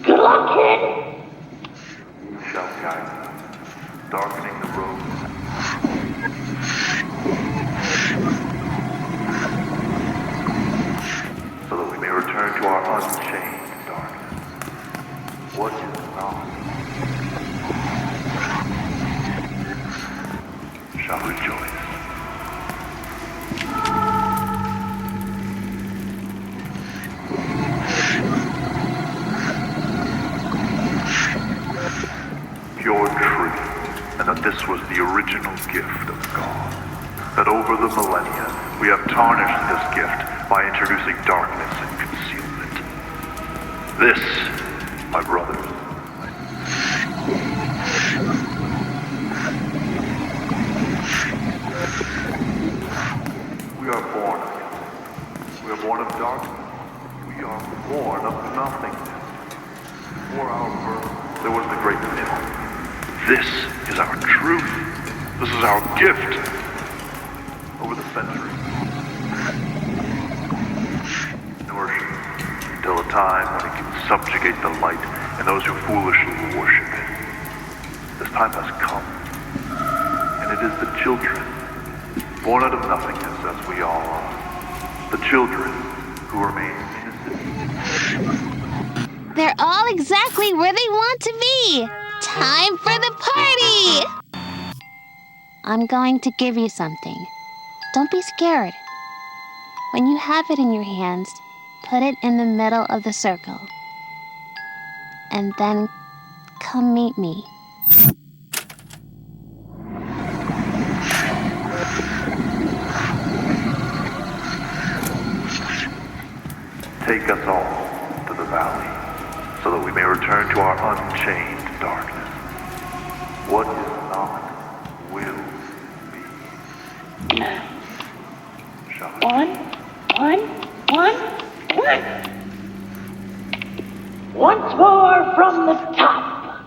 Good luck, kid! in. You shall guide us, darkening the road. So that we may return to our unchained darkness. What is not shall rejoice. Pure truth, and that this was the original gift of God. That over the millennia, we have tarnished this gift by introducing darkness and concealment. This, my brothers, we are born of it. We are born of darkness. We are born of nothingness. Before our birth, there was the great middle. This is our truth. This is our gift. Over the centuries. Immersion, until a time when it can subjugate the light and those who foolishly worship it. This time has come. And it is the children, born out of nothingness as we all are. The children who remain innocent. They're all exactly where they want to be. Time for the party! I'm going to give you something. Don't be scared. When you have it in your hands, put it in the middle of the circle. And then come meet me. Take us all to the valley, so that we may return to our unchained darkness. What is not will be. One. Once more from the top.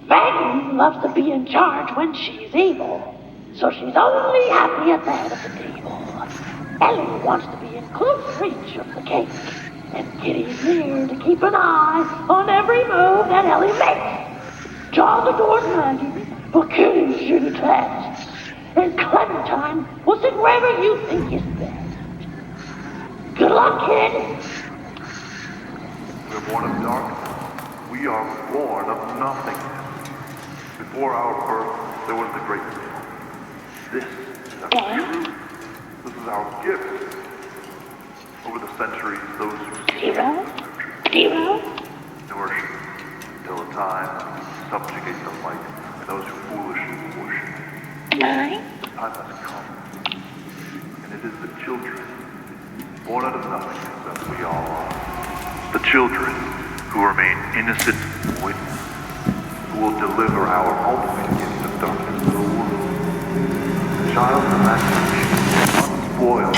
Maggie loves to be in charge when she's able, so she's only happy at the head of the table. Ellie wants to be in close reach of the cake, and Kitty's here to keep an eye on every move that Ellie makes. Charles adores Maggie, but Kitty she detests. And Clementine will sit wherever you think is best. Good luck, kid. We are born of darkness. We are born of nothingness. Before our birth, there was the great middle. This is our truth. This is our gift. Over the centuries, those who Zero. Immersion, until a time when we subjugate the light and those who foolishly worship it. 9. The time has come, and it is the children, born out of nothingness as we all are. The children who remain innocent witness, who will deliver our ultimate gift of darkness to the world. The child's imagination, unspoiled.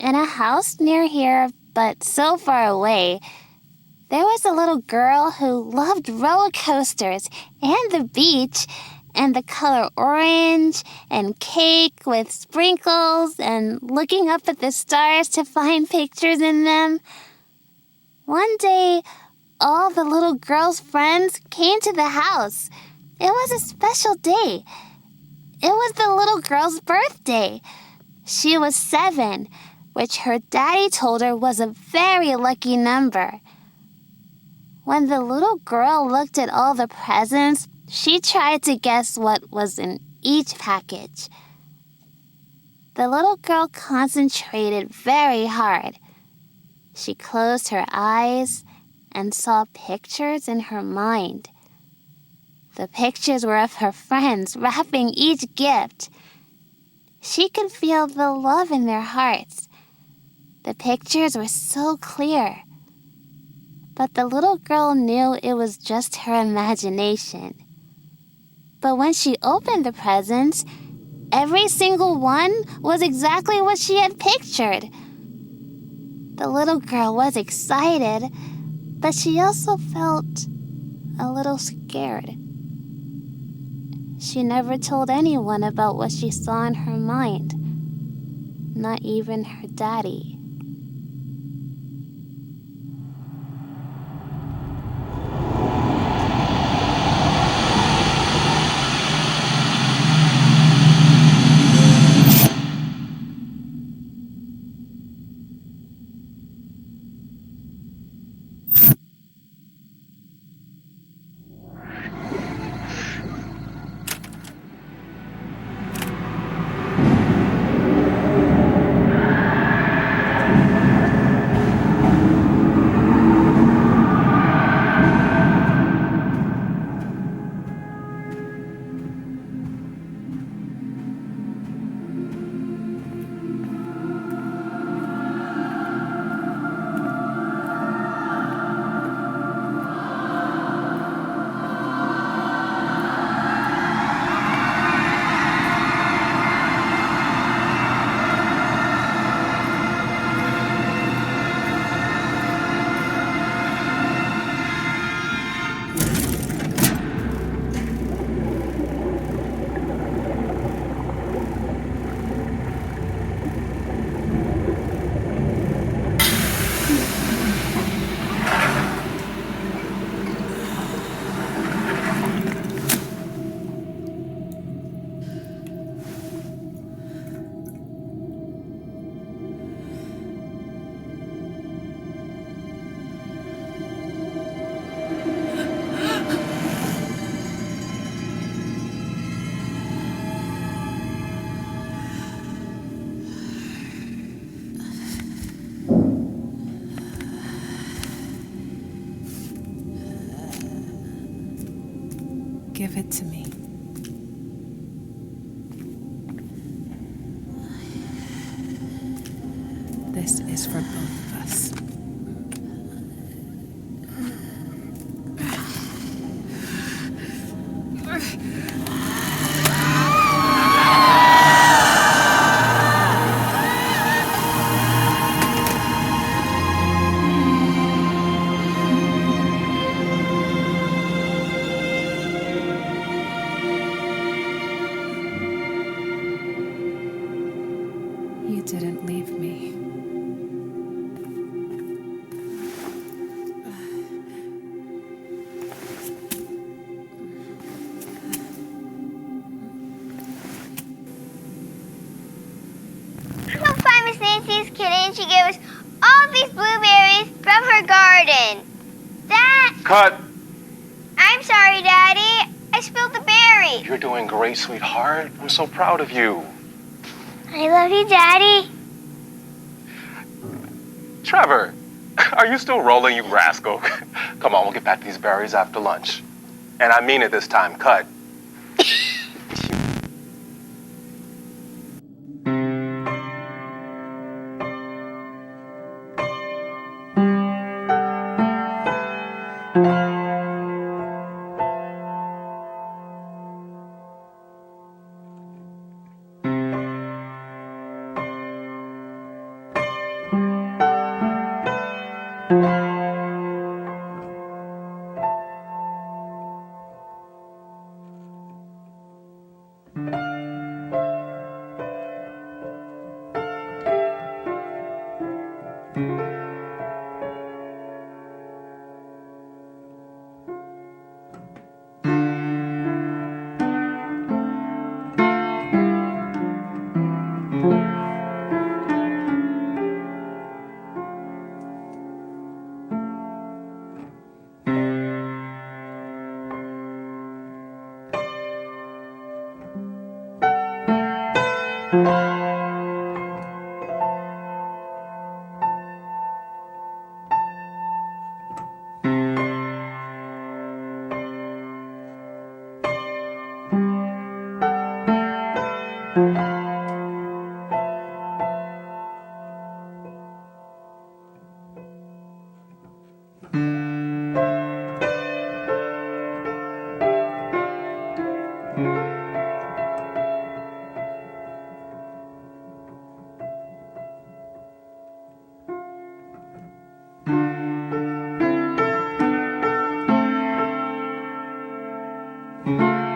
In a house near here, but so far away, there was a little girl who loved roller coasters and the beach and the color orange and cake with sprinkles and looking up at the stars to find pictures in them. One day, all the little girl's friends came to the house. It was a special day. It was the little girl's birthday. She was 7, which her daddy told her was a very lucky number. When the little girl looked at all the presents, she tried to guess what was in each package. The little girl concentrated very hard. She closed her eyes and saw pictures in her mind. The pictures were of her friends wrapping each gift. She could feel the love in their hearts. The pictures were so clear. But the little girl knew it was just her imagination. But when she opened the presents, every single one was exactly what she had pictured. The little girl was excited, but she also felt a little scared. She never told anyone about what she saw in her mind, not even her daddy. Give it to me. This is for both of us. You didn't leave me. Come find Miss Nancy's kitchen. She gave us all these blueberries from her garden. Cut! I'm sorry, Daddy. I spilled the berry. You're doing great, sweetheart. I'm so proud of you. I love you, Daddy. Trevor, are you still rolling, you rascal? Come on, we'll get back to these berries after lunch. And I mean it this time. Cut. Mm-hmm.